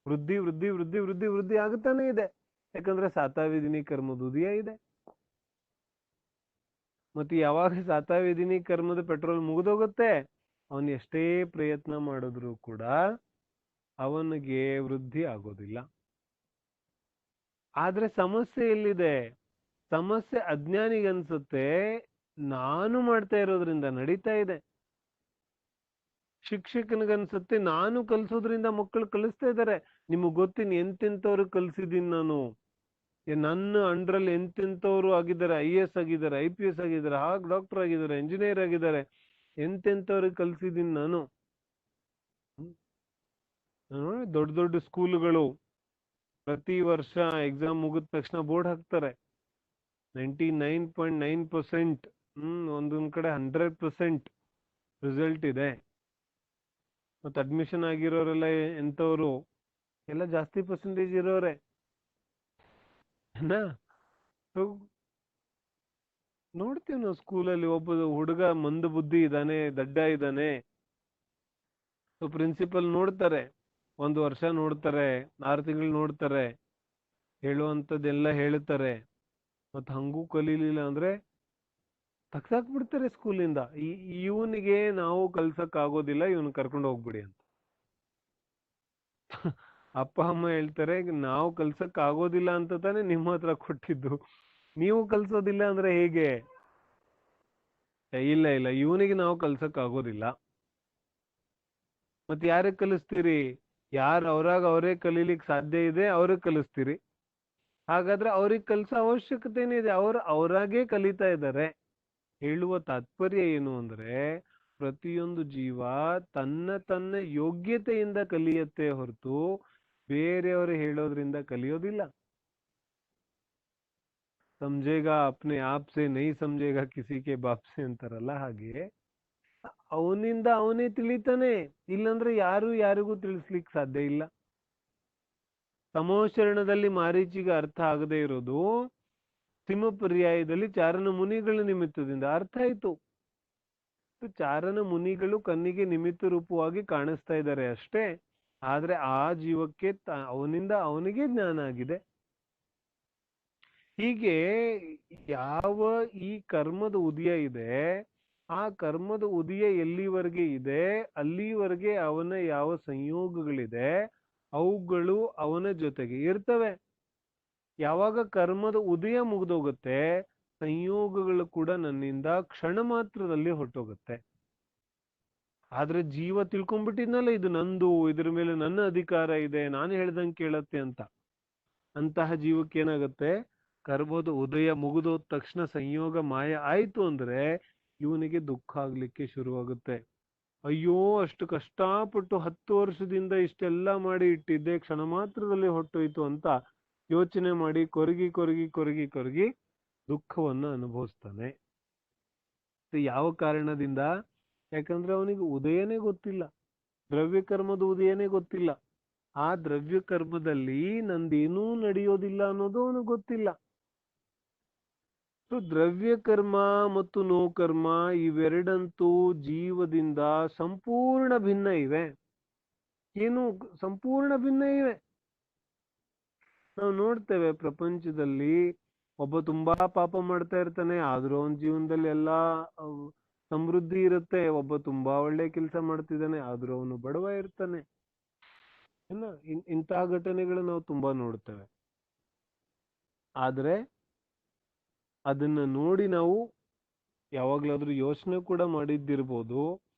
ವೃದ್ಧಿ ವೃದ್ಧಿ ವೃದ್ಧಿ ವೃದ್ಧಿ ವೃದ್ಧಿ ಆಗುತ್ತಾನೆ ಇದೆ. ಯಾಕಂದ್ರೆ ಶಾತಾವಿಧಿನಿ ಕರ್ಮದ ಉದಯ ಇದೆ. ಮತ್ತೆ ಯಾವಾಗ ಶಾತಾವಿಧಿನಿ ಕರ್ಮದ ಪೆಟ್ರೋಲ್ ಮುಗಿದೋಗುತ್ತೆ, ಅವನು ಎಷ್ಟೇ ಪ್ರಯತ್ನ ಮಾಡಿದ್ರು ಕೂಡ ಅವನಿಗೆ ವೃದ್ಧಿ ಆಗೋದಿಲ್ಲ. ಆದ್ರೆ ಸಮಸ್ಯೆ ಎಲ್ಲಿದೆ? ಸಮಸ್ಯೆ ಅಜ್ಞಾನಿಗನ್ಸುತ್ತೆ ನಾನು ಮಾಡ್ತಾ ಇರೋದ್ರಿಂದ ನಡೀತಾ ಇದೆ. ಶಿಕ್ಷಕನಿಗನ್ಸುತ್ತೆ ನಾನು ಕಲ್ಸೋದ್ರಿಂದ ಮಕ್ಕಳು ಕಲಿಸ್ತಾ ಇದ್ದಾರೆ. ನಿಮಗ್ ಗೊತ್ತಿನ ಎಂತೆಂಥವ್ರು ಕಲ್ಸಿದೀನಿ ನಾನು, ನನ್ನ ಅಂಡ್ರಲ್ಲಿ ಎಂತೆಂಥವ್ರು ಆಗಿದ್ದಾರೆ, IAS ಆಗಿದ್ದಾರೆ, IPS ಆಗಿದ್ದಾರೆ, ಡಾಕ್ಟರ್ ಆಗಿದ್ದಾರೆ, ಇಂಜಿನಿಯರ್ ಆಗಿದ್ದಾರೆ, ಎಂತೆಂಥವ್ರಿಗೆ ಕಲ್ಸಿದೀನಿ ನಾನು. ದೊಡ್ಡ ದೊಡ್ಡ ಸ್ಕೂಲ್ಗಳು ಪ್ರತಿ ವರ್ಷ ಎಕ್ಸಾಮ್ ಮುಗಿದ ತಕ್ಷಣ ಬೋರ್ಡ್ ಹಾಕ್ತಾರೆ. 99.9%, ಒಂದೊಂದ್ ಕಡೆ 100% ರಿಸಲ್ಟ್ ಇದೆ. ಮತ್ತೆ ಅಡ್ಮಿಷನ್ ಆಗಿರೋರೆಲ್ಲ ಎಂತವ್ರು ಎಲ್ಲ ಜಾಸ್ತಿ ಪರ್ಸೆಂಟೇಜ್ ಇರೋರೆ. ನೋಡ್ತೀವಿ ನಾವು ಸ್ಕೂಲಲ್ಲಿ ಒಬ್ಬ ಹುಡುಗ ಮಂದ ಬುದ್ಧಿ ಇದ್ದಾನೆ, ದಡ್ಡ ಇದ್ದಾನೆ. ಪ್ರಿನ್ಸಿಪಲ್ ನೋಡ್ತಾರೆ, 1 ವರ್ಷ ನೋಡ್ತಾರೆ, 6 ತಿಂಗಳು ನೋಡ್ತಾರೆ, ಹೇಳುವಂಥದ್ದೆಲ್ಲ ಹೇಳ್ತಾರೆ. ಮತ್ ಹಂಗೂ ಕಲೀಲಿಲ್ಲ ಅಂದ್ರೆ ತಗ್ಸಾಕ್ಬಿಡ್ತಾರೆ ಸ್ಕೂಲಿಂದ. ಇವನಿಗೆ ನಾವು ಕಲ್ಸಕ್ ಆಗೋದಿಲ್ಲ, ಇವನ್ ಕರ್ಕೊಂಡು ಹೋಗ್ಬಿಡಿ ಅಂತ. ಅಪ್ಪ ಅಮ್ಮ ಹೇಳ್ತಾರೆ, ನಾವು ಕಲ್ಸಕ್ ಆಗೋದಿಲ್ಲ ಅಂತ ತಾನೇ ನಿಮ್ಮ ಹತ್ರ ಕೊಟ್ಟಿದ್ದು, ನೀವು ಕಲ್ಸೋದಿಲ್ಲ ಅಂದ್ರೆ ಹೇಗೆ? ಇಲ್ಲ ಇಲ್ಲ, ಇವನಿಗೆ ನಾವು ಕಲ್ಸಕ್ ಆಗೋದಿಲ್ಲ. ಮತ್ತೆ ಯಾರಿಗೆ ಕಲಿಸ್ತೀರಿ? ಯಾರು ಅವ್ರಾಗ ಅವರೇ ಕಲೀಲಿಕ್ಕೆ ಸಾಧ್ಯ ಇದೆ ಅವ್ರಿಗೆ ಕಲಿಸ್ತೀರಿ. ಹಾಗಾದ್ರೆ ಅವ್ರಿಗೆ ಕಲ್ಸೋ ಅವಶ್ಯಕತೆನೇ ಇದೆ, ಅವರಾಗೇ ಕಲಿತಾ ಇದ್ದಾರೆ. ಹೇಳುವ ತಾತ್ಪರ್ಯ ಏನು ಅಂದ್ರೆ, ಪ್ರತಿಯೊಂದು ಜೀವ ತನ್ನ ಯೋಗ್ಯತೆಯಿಂದ ಕಲಿಯತ್ತೆ ಹೊರತು ಬೇರೆಯವರು ಹೇಳೋದ್ರಿಂದ ಕಲಿಯೋದಿಲ್ಲ. ಸಮझेगा अपने आप से नहीं समझेगा किसी के बाप से ಅಂತಾರಲ್ಲ, ಹಾಗೆ ಅವನಿಂದ ಅವನೇ ತಿಳಿತಾನೆ. ಇಲ್ಲಂದ್ರೆ ಯಾರಿಗೂ ತಿಳಿಸ್ಲಿಕ್ಕೆ ಸಾಧ್ಯ ಇಲ್ಲ. ಸಮೋಚರಣದಲ್ಲಿ ಮಾರೀಚಿಗೆ ಅರ್ಥ ಆಗದೆ ಇರೋದು ಸಿಂಹ ಪರ್ಯಾಯದಲ್ಲಿ ಚಾರಣ ಮುನಿಗಳ ನಿಮಿತ್ತದಿಂದ ಅರ್ಥ ಆಯ್ತು. ಚಾರಣ ಮುನಿಗಳು ಕಣ್ಣಿಗೆ ನಿಮಿತ್ತ ರೂಪವಾಗಿ ಕಾಣಿಸ್ತಾ ಇದ್ದಾರೆ ಅಷ್ಟೇ, ಆದ್ರೆ ಆ ಜೀವಕ್ಕೆ ಅವನಿಂದ ಅವನಿಗೆ ಜ್ಞಾನ ಆಗಿದೆ. ಹೀಗೆ ಯಾವ ಈ ಕರ್ಮದ ಉದಯ ಇದೆ, ಆ ಕರ್ಮದ ಉದಯ ಎಲ್ಲಿವರೆಗೆ ಇದೆ ಅಲ್ಲಿವರೆಗೆ ಅವನ ಯಾವ ಸಂಯೋಗಗಳಿದೆ ಅವುಗಳು ಅವನ ಜೊತೆಗೆ ಇರ್ತವೆ. ಯಾವಾಗ ಕರ್ಮದ ಉದಯ ಮುಗಿದೋಗುತ್ತೆ, ಸಂಯೋಗಗಳು ಕೂಡ ನನ್ನಿಂದ ಕ್ಷಣ ಮಾತ್ರದಲ್ಲಿ ಹೊರಟೋಗುತ್ತೆ. ಆದ್ರೆ ಜೀವ ತಿಳ್ಕೊಂಡ್ಬಿಟ್ಟಿದ್ನಲ್ಲ, ಇದು ನಂದು, ಇದ್ರ ಮೇಲೆ ನನ್ನ ಅಧಿಕಾರ ಇದೆ, ನಾನು ಹೇಳ್ದಂಗೆ ಕೇಳತ್ತೆ ಅಂತ. ಅಂತಹ ಜೀವಕ್ಕೆ ಏನಾಗುತ್ತೆ, ಕರ್ಮದ ಉದಯ ಮುಗಿದೋದ ತಕ್ಷಣ ಸಂಯೋಗ ಮಾಯ ಆಯ್ತು ಅಂದ್ರೆ ಇವನಿಗೆ ದುಃಖ ಆಗ್ಲಿಕ್ಕೆ ಶುರುವಾಗುತ್ತೆ. ಅಯ್ಯೋ, ಅಷ್ಟು ಕಷ್ಟಪಟ್ಟು 10 ವರ್ಷದಿಂದ ಇಷ್ಟೆಲ್ಲ ಮಾಡಿ ಇಟ್ಟಿದ್ದೆ, ಕ್ಷಣ ಮಾತ್ರದಲ್ಲಿ ಹೊಟ್ಟೋಯ್ತು ಅಂತ ಯೋಚನೆ ಮಾಡಿ ಕೊರಗಿ ಕೊರಗಿ ಕೊರಗಿ ಕೊರಗಿ ದುಃಖವನ್ನ ಅನುಭವಿಸ್ತಾನೆ. ಯಾವ ಕಾರಣದಿಂದ? ಯಾಕಂದ್ರೆ ಅವನಿಗೆ ಉದಯನೇ ಗೊತ್ತಿಲ್ಲ, ದ್ರವ್ಯ ಕರ್ಮದ ಉದಯನೇ ಗೊತ್ತಿಲ್ಲ. ಆ ದ್ರವ್ಯ ಕರ್ಮದಲ್ಲಿ ನಂದೇನೂ ನಡೆಯೋದಿಲ್ಲ ಅನ್ನೋದು ಅವನಿಗೆ ಗೊತ್ತಿಲ್ಲ. ಸೊ ದ್ರವ್ಯ ಕರ್ಮ ಮತ್ತು ನೋ ಕರ್ಮ ಇವೆರಡಂತೂ ಜೀವದಿಂದ ಸಂಪೂರ್ಣ ಭಿನ್ನ ಇವೆ. ಏನು ಸಂಪೂರ್ಣ ಭಿನ್ನ ಇವೆ. ನಾವು ನೋಡ್ತೇವೆ ಪ್ರಪಂಚದಲ್ಲಿ ಒಬ್ಬ ತುಂಬಾ ಪಾಪ ಮಾಡ್ತಾ ಇರ್ತಾನೆ, ಆದ್ರೂ ಅವನ ಜೀವನದಲ್ಲಿ ಎಲ್ಲಾ ಸಮೃದ್ಧಿ ಇರುತ್ತೆ. ಒಬ್ಬ ತುಂಬಾ ಒಳ್ಳೆ ಕೆಲಸ ಮಾಡ್ತಿದ್ದಾನೆ, ಆದ್ರೂ ಅವನು ಬಡವ ಇರ್ತಾನೆ. ಇಂತಹ ಘಟನೆಗಳು ನಾವು ತುಂಬಾ ನೋಡ್ತೇವೆ. ಆದ್ರೆ ಅದನ್ನ ನೋಡಿ ನಾವು ಯಾವಾಗ್ಲಾದ್ರೂ ಯೋಚನೆ ಕೂಡ ಮಾಡಿದ್ದಿರ್ಬೋದು,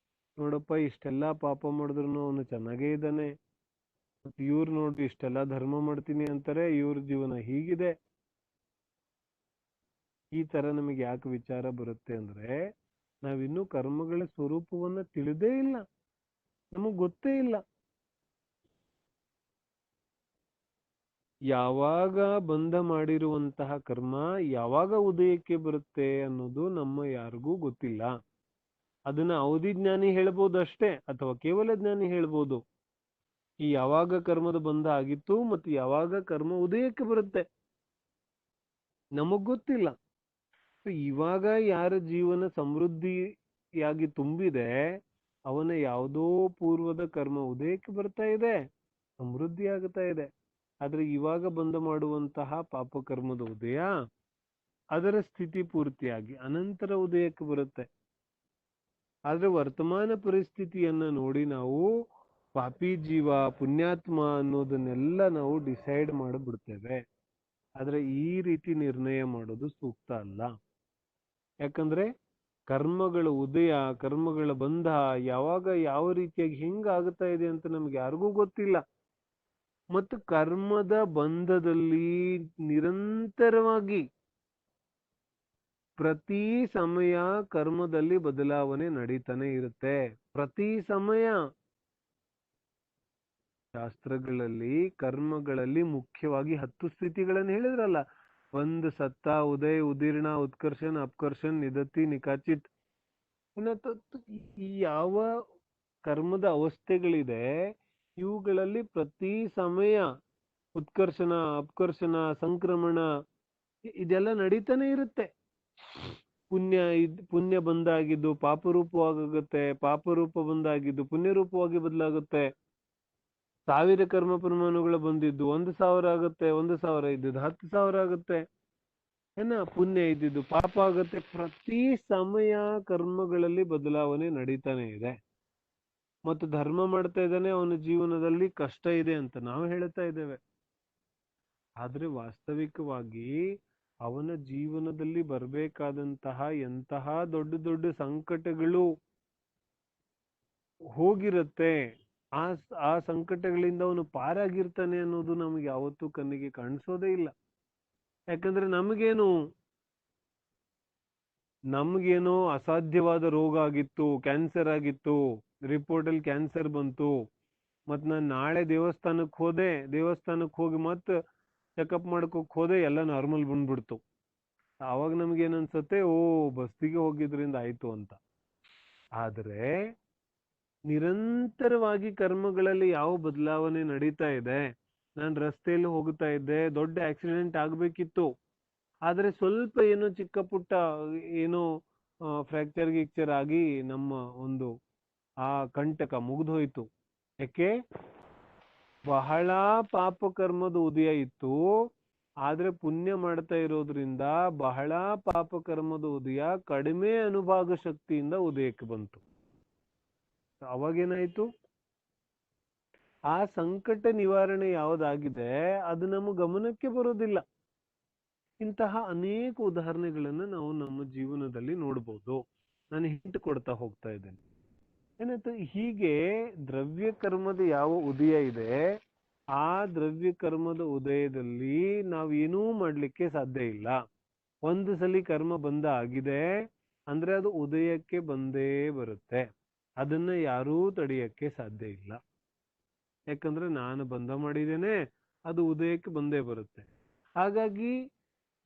ನೋಡಪ್ಪ ಇಷ್ಟೆಲ್ಲಾ ಪಾಪ ಮಾಡಿದ್ರು ಅವನು ಚೆನ್ನಾಗೇ ಇದ್ದಾನೆ, ಇವ್ರು ನೋಡ್ರಿ ಇಷ್ಟೆಲ್ಲಾ ಧರ್ಮ ಮಾಡ್ತೀನಿ ಅಂತಾರೆ, ಇವ್ರ ಜೀವನ ಹೀಗಿದೆ. ಈ ತರ ನಮಗೆ ಯಾಕೆ ವಿಚಾರ ಬರುತ್ತೆ ಅಂದ್ರೆ, ನಾವಿನ್ನೂ ಕರ್ಮಗಳ ಸ್ವರೂಪವನ್ನ ತಿಳಿದೇ ಇಲ್ಲ, ನಮಗ್ ಗೊತ್ತೇ ಇಲ್ಲ. ಯಾವಾಗ ಬಂಧ ಮಾಡಿರುವಂತಹ ಕರ್ಮ ಯಾವಾಗ ಉದಯಕ್ಕೆ ಬರುತ್ತೆ ಅನ್ನೋದು ನಮ್ಮ ಯಾರಿಗೂ ಗೊತ್ತಿಲ್ಲ. ಅದನ್ನ ಅವಧಿ ಜ್ಞಾನಿ ಹೇಳ್ಬೋದು ಅಷ್ಟೇ, ಅಥವಾ ಕೇವಲ ಜ್ಞಾನಿ ಹೇಳ್ಬೋದು. ಈ ಯಾವಾಗ ಕರ್ಮದ ಬಂಧ ಆಗಿತ್ತು ಮತ್ತು ಯಾವಾಗ ಕರ್ಮ ಉದಯಕ್ಕೆ ಬರುತ್ತೆ ನಮಗ್ ಗೊತ್ತಿಲ್ಲ. ಇವಾಗ ಯಾರ ಜೀವನ ಸಮೃದ್ಧಿಯಾಗಿ ತುಂಬಿದೆ, ಅವನ ಯಾವುದೋ ಪೂರ್ವದ ಕರ್ಮ ಉದಯಕ್ಕೆ ಬರ್ತಾ ಇದೆ, ಸಮೃದ್ಧಿ ಆಗ್ತಾ ಇದೆ. ಆದ್ರೆ ಇವಾಗ ಬಂಧ ಮಾಡುವಂತಹ ಪಾಪಕರ್ಮದ ಉದಯ ಅದರ ಸ್ಥಿತಿ ಪೂರ್ತಿಯಾಗಿ ಅನಂತರ ಉದಯಕ್ಕೆ ಬರುತ್ತೆ. ಆದ್ರೆ ವರ್ತಮಾನ ಪರಿಸ್ಥಿತಿಯನ್ನ ನೋಡಿ ನಾವು ಪಾಪಿ ಜೀವ ಪುಣ್ಯಾತ್ಮ ಅನ್ನೋದನ್ನೆಲ್ಲ ನಾವು ಡಿಸೈಡ್ ಮಾಡಿಬಿಡ್ತೇವೆ. ಆದ್ರೆ ಈ ರೀತಿ ನಿರ್ಣಯ ಮಾಡೋದು ಸೂಕ್ತ ಅಲ್ಲ. ಯಾಕಂದ್ರೆ ಕರ್ಮಗಳ ಉದಯ, ಕರ್ಮಗಳ ಬಂಧ ಯಾವಾಗ ಯಾವ ರೀತಿಯಾಗಿ ಹೆಂಗಾಗ್ತಾ ಇದೆ ಅಂತ ನಮ್ಗೆ ಯಾರಿಗೂ ಗೊತ್ತಿಲ್ಲ. ಮತ್ತು ಕರ್ಮದ ಬಂಧದಲ್ಲಿ ನಿರಂತರವಾಗಿ ಪ್ರತಿ ಸಮಯ ಕರ್ಮದಲ್ಲಿ ಬದಲಾವಣೆ ನಡೀತಾನೆ ಇರುತ್ತೆ. ಪ್ರತಿ ಸಮಯ ಶಾಸ್ತ್ರಗಳಲ್ಲಿ ಕರ್ಮಗಳಲ್ಲಿ ಮುಖ್ಯವಾಗಿ 10 ಸ್ಥಿತಿಗಳನ್ನು ಹೇಳಿದ್ರಲ್ಲ, ಒಂದು ಸತ್ತ, ಉದಯ, ಉದೀರ್ಣ, ಉತ್ಕರ್ಷನ್, ಅಪ್ಕರ್ಷನ್, ನಿದತಿ, ನಿಕಾಚಿತ್. ಈ ಯಾವ ಕರ್ಮದ ಅವಸ್ಥೆಗಳಿದೆ ಇವುಗಳಲ್ಲಿ ಪ್ರತಿ ಸಮಯ ಉತ್ಕರ್ಷಣ, ಅಪ್ಕರ್ಷಣ, ಸಂಕ್ರಮಣ ಇದೆಲ್ಲ ನಡೀತಾನೆ ಇರುತ್ತೆ. ಪುಣ್ಯ ಬಂದಾಗಿದ್ದು ಪಾಪರೂಪವಾಗುತ್ತೆ, ಪಾಪರೂಪ ಬಂದಾಗಿದ್ದು ಪುಣ್ಯರೂಪವಾಗಿ ಬದಲಾಗುತ್ತೆ. 1000 ಕರ್ಮ ಪ್ರಮಾಣಗಳು ಬಂದಿದ್ದು 1000 ಆಗುತ್ತೆ, 1000 ಇದ್ದಿದ್ದು 10,000 ಆಗುತ್ತೆ. ಪುಣ್ಯ ಇದ್ದಿದ್ದು ಪಾಪ ಆಗುತ್ತೆ. ಪ್ರತಿ ಸಮಯ ಕರ್ಮಗಳಲ್ಲಿ ಬದಲಾವಣೆ ನಡೀತಾನೆ ಇದೆ. ಮತ್ತು ಧರ್ಮ ಮಾಡ್ತಾ ಇದ್ದಾನೆ, ಅವನ ಜೀವನದಲ್ಲಿ ಕಷ್ಟ ಇದೆ ಅಂತ ನಾವು ಹೇಳ್ತಾ ಇದ್ದೇವೆ. ಆದ್ರೆ ವಾಸ್ತವಿಕವಾಗಿ ಅವನ ಜೀವನದಲ್ಲಿ ಬರಬೇಕಾದಂತಹ ಎಂತಹ ದೊಡ್ಡ ದೊಡ್ಡ ಸಂಕಟಗಳು ಹೋಗಿರುತ್ತೆ, ಆ ಸಂಕಟಗಳಿಂದ ಅವನು ಪಾರಾಗಿರ್ತಾನೆ ಅನ್ನೋದು ನಮಗೆ ಯಾವತ್ತೂ ಕಣ್ಣಿಗೆ ಕಾಣಿಸೋದೇ ಇಲ್ಲ. ಯಾಕಂದ್ರೆ ನಮ್ಗೇನೋ ಅಸಾಧ್ಯವಾದ ರೋಗ ಆಗಿತ್ತು, ಕ್ಯಾನ್ಸರ್ ಆಗಿತ್ತು, ರಿಪೋರ್ಟ್ ಅಲ್ಲಿ ಕ್ಯಾನ್ಸರ್ ಬಂತು, ಮತ್ ನಾನು ನಾಳೆ ದೇವಸ್ಥಾನಕ್ಕೆ ಹೋಗಿ ಮತ್ ಚೆಕಪ್ ಮಾಡ್ಕೋಕ್ ಹೋದೆ, ಎಲ್ಲ ನಾರ್ಮಲ್ ಬಂದ್ಬಿಡ್ತು. ಆವಾಗ ನಮ್ಗೇನನ್ಸತ್ತೆ, ಬಸ್ತಿಗೆ ಹೋಗಿದ್ರಿಂದ ಆಯ್ತು ಅಂತ. ಆದ್ರೆ ನಿರಂತರವಾಗಿ ಕರ್ಮಗಳಲ್ಲಿ ಯಾವ ಬದಲಾವಣೆ ನಡೀತಾ ಇದೆ. ನಾನು ರಸ್ತೆಯಲ್ಲಿ ಹೋಗ್ತಾ ಇದ್ದೆ, ದೊಡ್ಡ ಆಕ್ಸಿಡೆಂಟ್ ಆಗ್ಬೇಕಿತ್ತು, ಆದ್ರೆ ಸ್ವಲ್ಪ ಏನೋ ಚಿಕ್ಕ ಪುಟ್ಟ ಏನೋ ಫ್ರಾಕ್ಚರ್ ಗಿಕ್ಚರ್ ಆಗಿ ನಮ್ಮ ಒಂದು ಆ ಕಂಟಕ ಮುಗಿದೋಯ್ತು. ಯಾಕೆ? ಬಹಳ ಪಾಪ ಕರ್ಮದ ಉದಯ ಇತ್ತು, ಆದ್ರೆ ಪುಣ್ಯ ಮಾಡ್ತಾ ಇರೋದ್ರಿಂದ ಬಹಳ ಪಾಪ ಕರ್ಮದ ಉದಯ ಕಡಿಮೆ ಅನುಭಾಗ ಶಕ್ತಿಯಿಂದ ಉದಯಕ್ಕೆ ಬಂತು. ಅವಾಗೇನಾಯ್ತು? ಆ ಸಂಕಟ ನಿವಾರಣೆ ಯಾವುದಾಗಿದೆ ಅದು ನಮ್ಮ ಗಮನಕ್ಕೆ ಬರೋದಿಲ್ಲ. ಇಂತಹ ಅನೇಕ ಉದಾಹರಣೆಗಳನ್ನು ನಾವು ನಮ್ಮ ಜೀವನದಲ್ಲಿ ನೋಡ್ಬೋದು. ನಾನು ಹಿಂಟ್ ಕೊಡ್ತಾ ಹೋಗ್ತಾ ಇದ್ದೇನೆ. ಏನಾಯ್ತು? ಹೀಗೆ ದ್ರವ್ಯ ಕರ್ಮದ ಯಾವ ಉದಯ ಇದೆ, ಆ ದ್ರವ್ಯ ಕರ್ಮದ ಉದಯದಲ್ಲಿ ನಾವೇನೂ ಮಾಡ್ಲಿಕ್ಕೆ ಸಾಧ್ಯ ಇಲ್ಲ. ಒಂದು ಸಲಿ ಕರ್ಮ ಬಂದ ಆಗಿದೆ ಅಂದ್ರೆ ಅದು ಉದಯಕ್ಕೆ ಬಂದೇ ಬರುತ್ತೆ. ಅದನ್ನ ಯಾರೂ ತಡೆಯಕ್ಕೆ ಸಾಧ್ಯ ಇಲ್ಲ. ಯಾಕಂದ್ರೆ ನಾನು ಬಂಧ ಮಾಡಿದ್ದೇನೆ, ಅದು ಉದಯಕ್ಕೆ ಬಂದೇ ಬರುತ್ತೆ. ಹಾಗಾಗಿ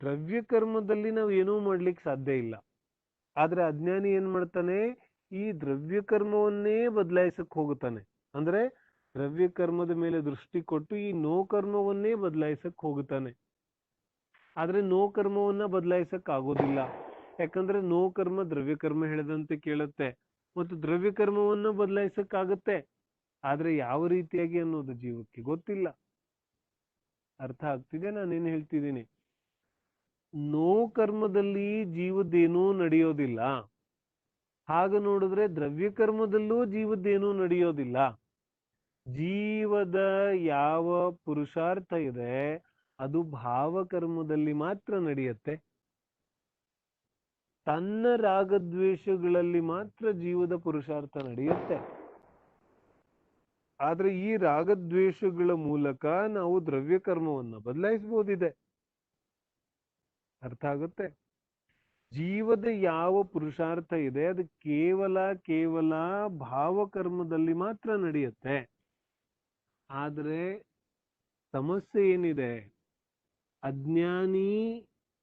ದ್ರವ್ಯ ಕರ್ಮದಲ್ಲಿ ನಾವು ಏನೂ ಮಾಡ್ಲಿಕ್ಕೆ ಸಾಧ್ಯ ಇಲ್ಲ. ಆದ್ರೆ ಅಜ್ಞಾನಿ ಏನ್ ಮಾಡ್ತಾನೆ, ಈ ದ್ರವ್ಯ ಕರ್ಮವನ್ನೇ ಬದಲಾಯಿಸಕ್ ಹೋಗುತ್ತಾನೆ. ಅಂದ್ರೆ ದ್ರವ್ಯ ಕರ್ಮದ ಮೇಲೆ ದೃಷ್ಟಿ ಕೊಟ್ಟು ಈ ನೋ ಕರ್ಮವನ್ನೇ ಬದಲಾಯಿಸಕ್ ಹೋಗುತ್ತಾನೆ. ಆದ್ರೆ ನೋ ಕರ್ಮವನ್ನ ಬದಲಾಯಿಸಕ್ ಆಗೋದಿಲ್ಲ. ಯಾಕಂದ್ರೆ ನೋ ಕರ್ಮ ದ್ರವ್ಯ ಕರ್ಮ ಹೇಳಿದಂತೆ ಕೇಳುತ್ತೆ, ಮತ್ತು ದ್ರವ್ಯ ಕರ್ಮವನ್ನು ಬದಲಾಯಿಸಕ್ ಆಗುತ್ತೆ. ಆದ್ರೆ ಯಾವ ರೀತಿಯಾಗಿ ಅನ್ನೋದು ಜೀವಕ್ಕೆ ಗೊತ್ತಿಲ್ಲ. ಅರ್ಥ ಆಗ್ತಿದೆ ನಾನೇನ್ ಹೇಳ್ತಿದ್ದೀನಿ? ನೋ ಕರ್ಮದಲ್ಲಿ ಜೀವದ್ದೇನೂ ನಡೆಯೋದಿಲ್ಲ. ಹಾಗ ನೋಡಿದ್ರೆ ದ್ರವ್ಯ ಕರ್ಮದಲ್ಲೂ ಜೀವದ್ದೇನೂ ನಡೆಯೋದಿಲ್ಲ. ಜೀವದ ಯಾವ ಪುರುಷಾರ್ಥ ಇದೆ ಅದು ಭಾವಕರ್ಮದಲ್ಲಿ ಮಾತ್ರ ನಡೆಯುತ್ತೆ. ತನ್ನ ರಾಗದ್ವೇಷಗಳಲ್ಲಿ ಮಾತ್ರ ಜೀವದ ಪುರುಷಾರ್ಥ ನಡೆಯುತ್ತೆ. ಆದ್ರೆ ಈ ರಾಗದ್ವೇಷಗಳ ಮೂಲಕ ನಾವು ದ್ರವ್ಯ ಕರ್ಮವನ್ನ ಬದಲಾಯಿಸಬಹುದಿದೆ. ಅರ್ಥ ಆಗುತ್ತೆ? ಜೀವದ ಯಾವ ಪುರುಷಾರ್ಥ ಇದೆ ಅದು ಕೇವಲ ಭಾವಕರ್ಮದಲ್ಲಿ ಮಾತ್ರ ನಡೆಯುತ್ತೆ. ಆದ್ರೆ ಸಮಸ್ಯೆ ಏನಿದೆ, ಅಜ್ಞಾನಿ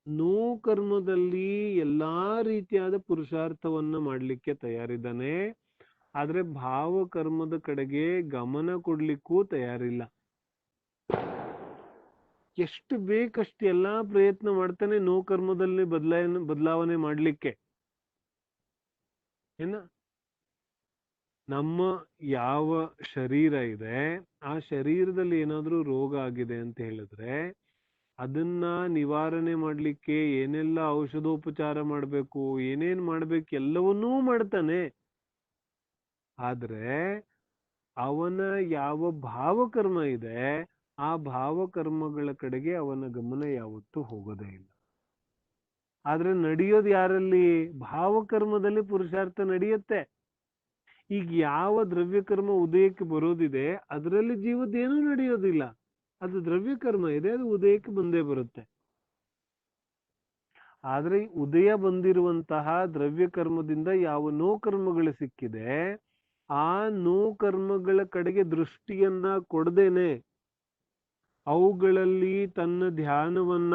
ನೋ ಕರ್ಮದಲ್ಲಿ ಎಲ್ಲಾ ರೀತಿಯಾದ ಪುರುಷಾರ್ಥವನ್ನ ಮಾಡ್ಲಿಕ್ಕೆ ತಯಾರಿದ್ದಾನೆ. ಆದ್ರೆ ಭಾವಕರ್ಮದ ಕಡೆಗೆ ಗಮನ ಕೊಡ್ಲಿಕ್ಕೂ ತಯಾರಿಲ್ಲ. ಎಷ್ಟು ಬೇಕಷ್ಟು ಎಲ್ಲಾ ಪ್ರಯತ್ನ ಮಾಡ್ತಾನೆ ನೋ ಕರ್ಮದಲ್ಲಿ ಬದಲಾವಣೆ ಮಾಡ್ಲಿಕ್ಕೆ. ಏನ ನಮ್ಮ ಯಾವ ಶರೀರ ಇದೆ ಆ ಶರೀರದಲ್ಲಿ ಏನಾದ್ರೂ ರೋಗ ಆಗಿದೆ ಅಂತ ಹೇಳಿದ್ರೆ ಅದನ್ನ ನಿವಾರಣೆ ಮಾಡ್ಲಿಕ್ಕೆ ಏನೆಲ್ಲ ಔಷಧೋಪಚಾರ ಮಾಡ್ಬೇಕು, ಏನೇನ್ ಮಾಡ್ಬೇಕು ಎಲ್ಲವನ್ನೂ ಮಾಡ್ತಾನೆ. ಆದ್ರೆ ಅವನ ಯಾವ ಭಾವಕರ್ಮ ಇದೆ ಆ ಭಾವಕರ್ಮಗಳ ಕಡೆಗೆ ಅವನ ಗಮನ ಯಾವತ್ತೂ ಹೋಗೋದೇ ಇಲ್ಲ. ಆದ್ರೆ ನಡೆಯೋದು ಯಾರಲ್ಲಿ? ಭಾವಕರ್ಮದಲ್ಲಿ ಪುರುಷಾರ್ಥ ನಡೆಯುತ್ತೆ. ಈಗ ಯಾವ ದ್ರವ್ಯಕರ್ಮ ಉದಯಕ್ಕೆ ಬರೋದಿದೆ ಅದರಲ್ಲಿ ಜೀವದ್ದೇನೂ ನಡೆಯೋದಿಲ್ಲ. ಅದು ದ್ರವ್ಯಕರ್ಮ ಇದೆ, ಅದು ಉದಯಕ್ಕೆ ಬಂದೇ ಬರುತ್ತೆ. ಆದ್ರೆ ಉದಯ ಬಂದಿರುವಂತಹ ದ್ರವ್ಯಕರ್ಮದಿಂದ ಯಾವ ನೋ ಕರ್ಮಗಳು ಸಿಕ್ಕಿದೆ ಆ ನೋ ಕರ್ಮಗಳ ಕಡೆಗೆ ದೃಷ್ಟಿಯನ್ನ ಕೊಡದೇನೆ ಅವುಗಳಲ್ಲಿ ತನ್ನ ಧ್ಯಾನವನ್ನ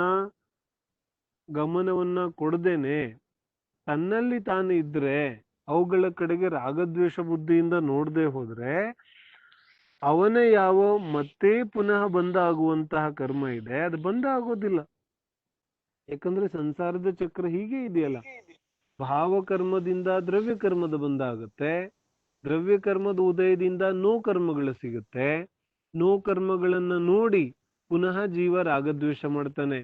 ಗಮನವನ್ನ ಕೊಡದೇನೆ ತನ್ನಲ್ಲಿ ತಾನು ಇದ್ರೆ ಅವುಗಳ ಕಡೆಗೆ ರಾಗದ್ವೇಷ ಬುದ್ಧಿಯಿಂದ ನೋಡದೆ ಹೋದ್ರೆ ಅವನ ಯಾವ ಮತ್ತೆ ಪುನಃ ಬಂದ ಆಗುವಂತಹ ಕರ್ಮ ಇದೆ ಅದು ಬಂದ ಆಗೋದಿಲ್ಲ. ಯಾಕಂದ್ರೆ ಸಂಸಾರದ ಚಕ್ರ ಹೀಗೆ ಇದೆಯಲ್ಲ, ಭಾವಕರ್ಮದಿಂದ ದ್ರವ್ಯ ಕರ್ಮದ ಬಂದ ಆಗುತ್ತೆ, ದ್ರವ್ಯ ಕರ್ಮದ ಉದಯದಿಂದ ನೋ ಕರ್ಮಗಳು ಸಿಗುತ್ತೆ, ನೋ ಕರ್ಮಗಳನ್ನ ನೋಡಿ ಪುನಃ ಜೀವ ರಾಗದ್ವೇಷ ಮಾಡ್ತಾನೆ.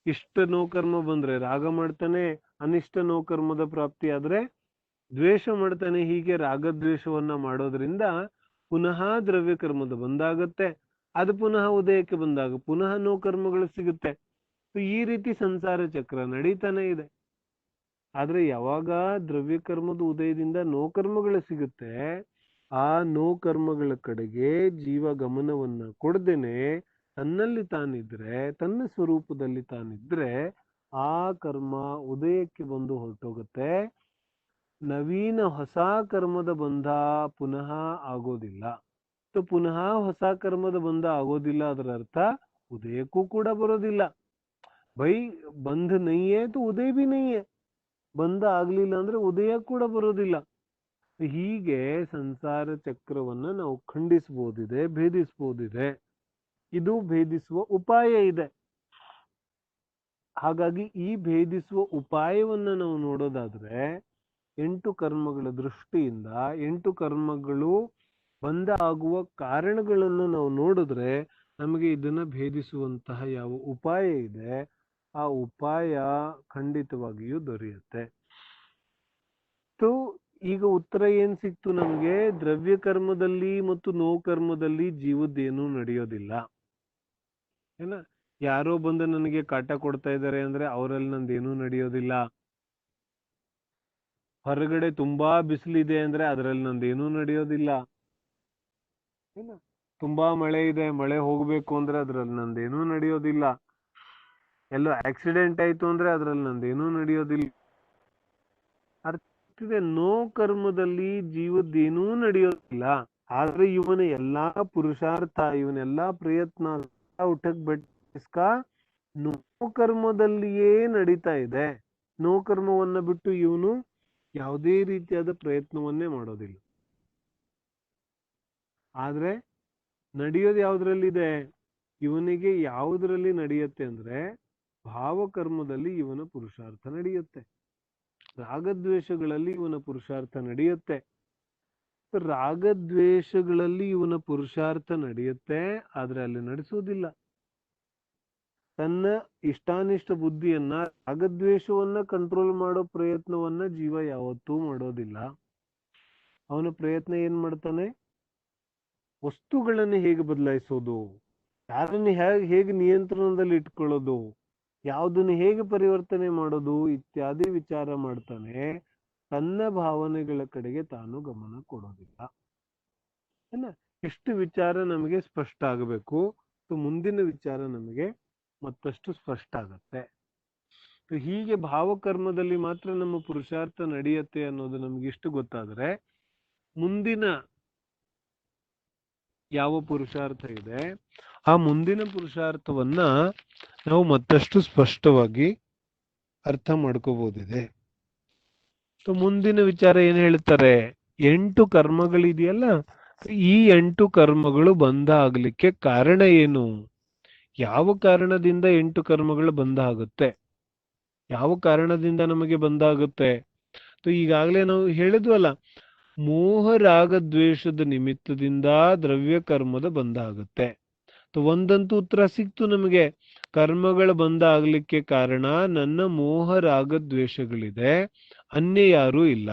ಇಷ್ಟ ನೋ ಕರ್ಮ ಬಂದ್ರೆ ರಾಗ ಮಾಡ್ತಾನೆ, ಅನಿಷ್ಟ ನೋ ಕರ್ಮದ ಪ್ರಾಪ್ತಿ ಆದ್ರೆ ದ್ವೇಷ ಮಾಡ್ತಾನೆ. ಹೀಗೆ ರಾಗದ್ವೇಷವನ್ನ ಮಾಡೋದ್ರಿಂದ ಪುನಃ ದ್ರವ್ಯ ಕರ್ಮದ ಬಂದಾಗತ್ತೆ, ಅದು ಪುನಃ ಉದಯಕ್ಕೆ ಬಂದಾಗ ಪುನಃ ನೋ ಕರ್ಮಗಳು ಸಿಗುತ್ತೆ. ಈ ರೀತಿ ಸಂಸಾರ ಚಕ್ರ ನಡೀತಾನೆ ಇದೆ. ಆದ್ರೆ ಯಾವಾಗ ದ್ರವ್ಯ ಕರ್ಮದ ಉದಯದಿಂದ ನೋ ಕರ್ಮಗಳು ಸಿಗುತ್ತೆ ಆ ನೋ ಕರ್ಮಗಳ ಕಡೆಗೆ ಜೀವ ಗಮನವನ್ನ ಕೊಡದೇನೆ ತನ್ನಲ್ಲಿ ತಾನಿದ್ರೆ ತನ್ನ ಸ್ವರೂಪದಲ್ಲಿ ತಾನಿದ್ರೆ ಆ ಕರ್ಮ ಉದಯಕ್ಕೆ ಬಂದು ಹೊರಟೋಗುತ್ತೆ. ನವೀನ ಹೊಸ ಕರ್ಮದ ಬಂಧ ಪುನಃ ಆಗೋದಿಲ್ಲ. ಪುನಃ ಹೊಸ ಕರ್ಮದ ಬಂಧ ಆಗೋದಿಲ್ಲ, ಅದರ ಅರ್ಥ ಉದಯಕ್ಕೂ ಕೂಡ ಬರೋದಿಲ್ಲ. ಬೈ ಬಂಧ ನೈಯೇ ತು ಉದಯ ಬಿ ನೈಯೇ, ಬಂಧ ಆಗ್ಲಿಲ್ಲ ಅಂದ್ರೆ ಉದಯ ಕೂಡ ಬರೋದಿಲ್ಲ. ಹೀಗೆ ಸಂಸಾರ ಚಕ್ರವನ್ನ ನಾವು ಖಂಡಿಸಬಹುದಿದೆ, ಭೇದಿಸಬಹುದಿದೆ. ಇದು ಭೇದಿಸುವ ಉಪಾಯ ಇದೆ. ಹಾಗಾಗಿ ಈ ಭೇದಿಸುವ ಉಪಾಯವನ್ನ ನಾವು ನೋಡೋದಾದ್ರೆ 8 ಕರ್ಮಗಳ ದೃಷ್ಟಿಯಿಂದ 8 ಕರ್ಮಗಳು ಬಂದ ಆಗುವ ಕಾರಣಗಳನ್ನು ನಾವು ನೋಡಿದ್ರೆ ನಮಗೆ ಇದನ್ನ ಭೇದಿಸುವಂತಹ ಯಾವ ಉಪಾಯ ಇದೆ ಆ ಉಪಾಯ ಖಂಡಿತವಾಗಿಯೂ ದೊರೆಯುತ್ತೆ. ಈಗ ಉತ್ತರ ಏನ್ ಸಿಕ್ತು ನಮ್ಗೆ? ದ್ರವ್ಯ ಕರ್ಮದಲ್ಲಿ ಮತ್ತು ನೋ ಕರ್ಮದಲ್ಲಿ ಜೀವದ್ದೇನೂ ನಡೆಯೋದಿಲ್ಲ. ಏನ ಯಾರೋ ಬಂದು ನನಗೆ ಕಾಟ ಕೊಡ್ತಾ ಇದ್ದಾರೆ ಅಂದ್ರೆ ಅವರಲ್ಲಿ ನಂದೇನೂ ನಡೆಯೋದಿಲ್ಲ. ಹೊರಗಡೆ ತುಂಬಾ ಬಿಸಿಲಿದೆ ಅಂದ್ರೆ ಅದರಲ್ಲಿ ನಂದೇನೂ ನಡೆಯೋದಿಲ್ಲ. ಏನ ತುಂಬಾ ಮಳೆ ಇದೆ, ಮಳೆ ಹೋಗ್ಬೇಕು ಅಂದ್ರೆ ಅದ್ರಲ್ಲಿ ನಂದೇನೂ ನಡೆಯೋದಿಲ್ಲ. ಎಲ್ಲೋ ಆಕ್ಸಿಡೆಂಟ್ ಆಯ್ತು ಅಂದ್ರೆ ಅದ್ರಲ್ಲಿ ನಂದೇನೂ ನಡೆಯೋದಿಲ್ಲ. ಅರ್ಥ ಇದೆ? ನೋ ಕರ್ಮದಲ್ಲಿ ಜೀವದ್ದೇನೂ ನಡೆಯೋದಿಲ್ಲ. ಆದ್ರೆ ಇವನ ಎಲ್ಲಾ ಪುರುಷಾರ್ಥ, ಇವನೆಲ್ಲಾ ಪ್ರಯತ್ನ ಉಠಕ್ ಬೆಟ್ಸ್ಕ ನೋ ಕರ್ಮದಲ್ಲಿಯೇ ನಡೀತಾ ಇದೆ. ನೋ ಕರ್ಮವನ್ನ ಬಿಟ್ಟು ಇವನು ಯಾವುದೇ ರೀತಿಯಾದ ಪ್ರಯತ್ನವನ್ನೇ ಮಾಡೋದಿಲ್ಲ. ಆದ್ರೆ ನಡೆಯೋದು ಯಾವ್ದ್ರಲ್ಲಿದೆ? ಇವನಿಗೆ ಯಾವುದ್ರಲ್ಲಿ ನಡೆಯುತ್ತೆ ಅಂದ್ರೆ ಭಾವಕರ್ಮದಲ್ಲಿ ಇವನ ಪುರುಷಾರ್ಥ ನಡೆಯುತ್ತೆ, ರಾಗದ್ವೇಷಗಳಲ್ಲಿ ಇವನ ಪುರುಷಾರ್ಥ ನಡೆಯುತ್ತೆ. ರಾಗದ್ವೇಷಗಳಲ್ಲಿ ಇವನ ಪುರುಷಾರ್ಥ ನಡೆಯುತ್ತೆ, ಆದ್ರೆ ಅಲ್ಲಿ ನಡೆಸುವುದಿಲ್ಲ. ತನ್ನ ಇಷ್ಟಾನಿಷ್ಟ ಬುದ್ಧಿಯನ್ನ, ರಾಗದ್ವೇಷವನ್ನ ಕಂಟ್ರೋಲ್ ಮಾಡೋ ಪ್ರಯತ್ನವನ್ನ ಜೀವ ಯಾವತ್ತೂ ಮಾಡೋದಿಲ್ಲ. ಅವನ ಪ್ರಯತ್ನ ಏನ್ ಮಾಡ್ತಾನೆ? ವಸ್ತುಗಳನ್ನು ಹೇಗೆ ಬದಲಾಯಿಸೋದು, ಯಾರನ್ನು ಹೇಗೆ ನಿಯಂತ್ರಣದಲ್ಲಿ ಇಟ್ಕೊಳ್ಳೋದು, ಯಾವುದನ್ನು ಹೇಗೆ ಪರಿವರ್ತನೆ ಮಾಡೋದು ಇತ್ಯಾದಿ ವಿಚಾರ ಮಾಡ್ತಾನೆ. ತನ್ನ ಭಾವನೆಗಳ ಕಡೆಗೆ ತಾನು ಗಮನ ಕೊಡೋದಿಲ್ಲ. ಎಷ್ಟು ವಿಚಾರ ನಮಗೆ ಸ್ಪಷ್ಟ ಆಗಬೇಕು, ಮುಂದಿನ ವಿಚಾರ ನಮಗೆ ಮತ್ತಷ್ಟು ಸ್ಪಷ್ಟ ಆಗತ್ತೆ. ಹೀಗೆ ಭಾವಕರ್ಮದಲ್ಲಿ ಮಾತ್ರ ನಮ್ಮ ಪುರುಷಾರ್ಥ ನಡೆಯುತ್ತೆ ಅನ್ನೋದು ನಮ್ಗೆ ಇಷ್ಟು ಗೊತ್ತಾದ್ರೆ, ಮುಂದಿನ ಯಾವ ಪುರುಷಾರ್ಥ ಇದೆ ಆ ಮುಂದಿನ ಪುರುಷಾರ್ಥವನ್ನ ನಾವು ಮತ್ತಷ್ಟು ಸ್ಪಷ್ಟವಾಗಿ ಅರ್ಥ ಮಾಡ್ಕೋಬಹುದಿದೆ. ಮುಂದಿನ ವಿಚಾರ ಏನ್ ಹೇಳ್ತಾರೆ? 8 ಕರ್ಮಗಳಿದೆಯಲ್ಲ, ಈ 8 ಕರ್ಮಗಳು ಬಂಧ ಆಗ್ಲಿಕ್ಕೆ ಕಾರಣ ಏನು? ಯಾವ ಕಾರಣದಿಂದ 8 ಕರ್ಮಗಳು ಬಂಧ ಆಗುತ್ತೆ? ಯಾವ ಕಾರಣದಿಂದ ನಮಗೆ ಬಂಧ ಆಗುತ್ತೆ? ಈಗಾಗಲೇ ನಾವು ಹೇಳಿದ್ವಲ್ಲ, ಮೋಹ ರಾಗ ದ್ವೇಷದ ನಿಮಿತ್ತದಿಂದ ದ್ರವ್ಯ ಕರ್ಮದ ಬಂಧ ಆಗುತ್ತೆ. ಒಂದಂತೂ ಉತ್ತರ ಸಿಕ್ತು ನಮಗೆ. ಕರ್ಮಗಳ ಬಂಧ ಆಗ್ಲಿಕ್ಕೆ ಕಾರಣ ನನ್ನ ಮೋಹ ರಾಗ ದ್ವೇಷಗಳಿದೆ, ಅನ್ಯ ಯಾರೂ ಇಲ್ಲ.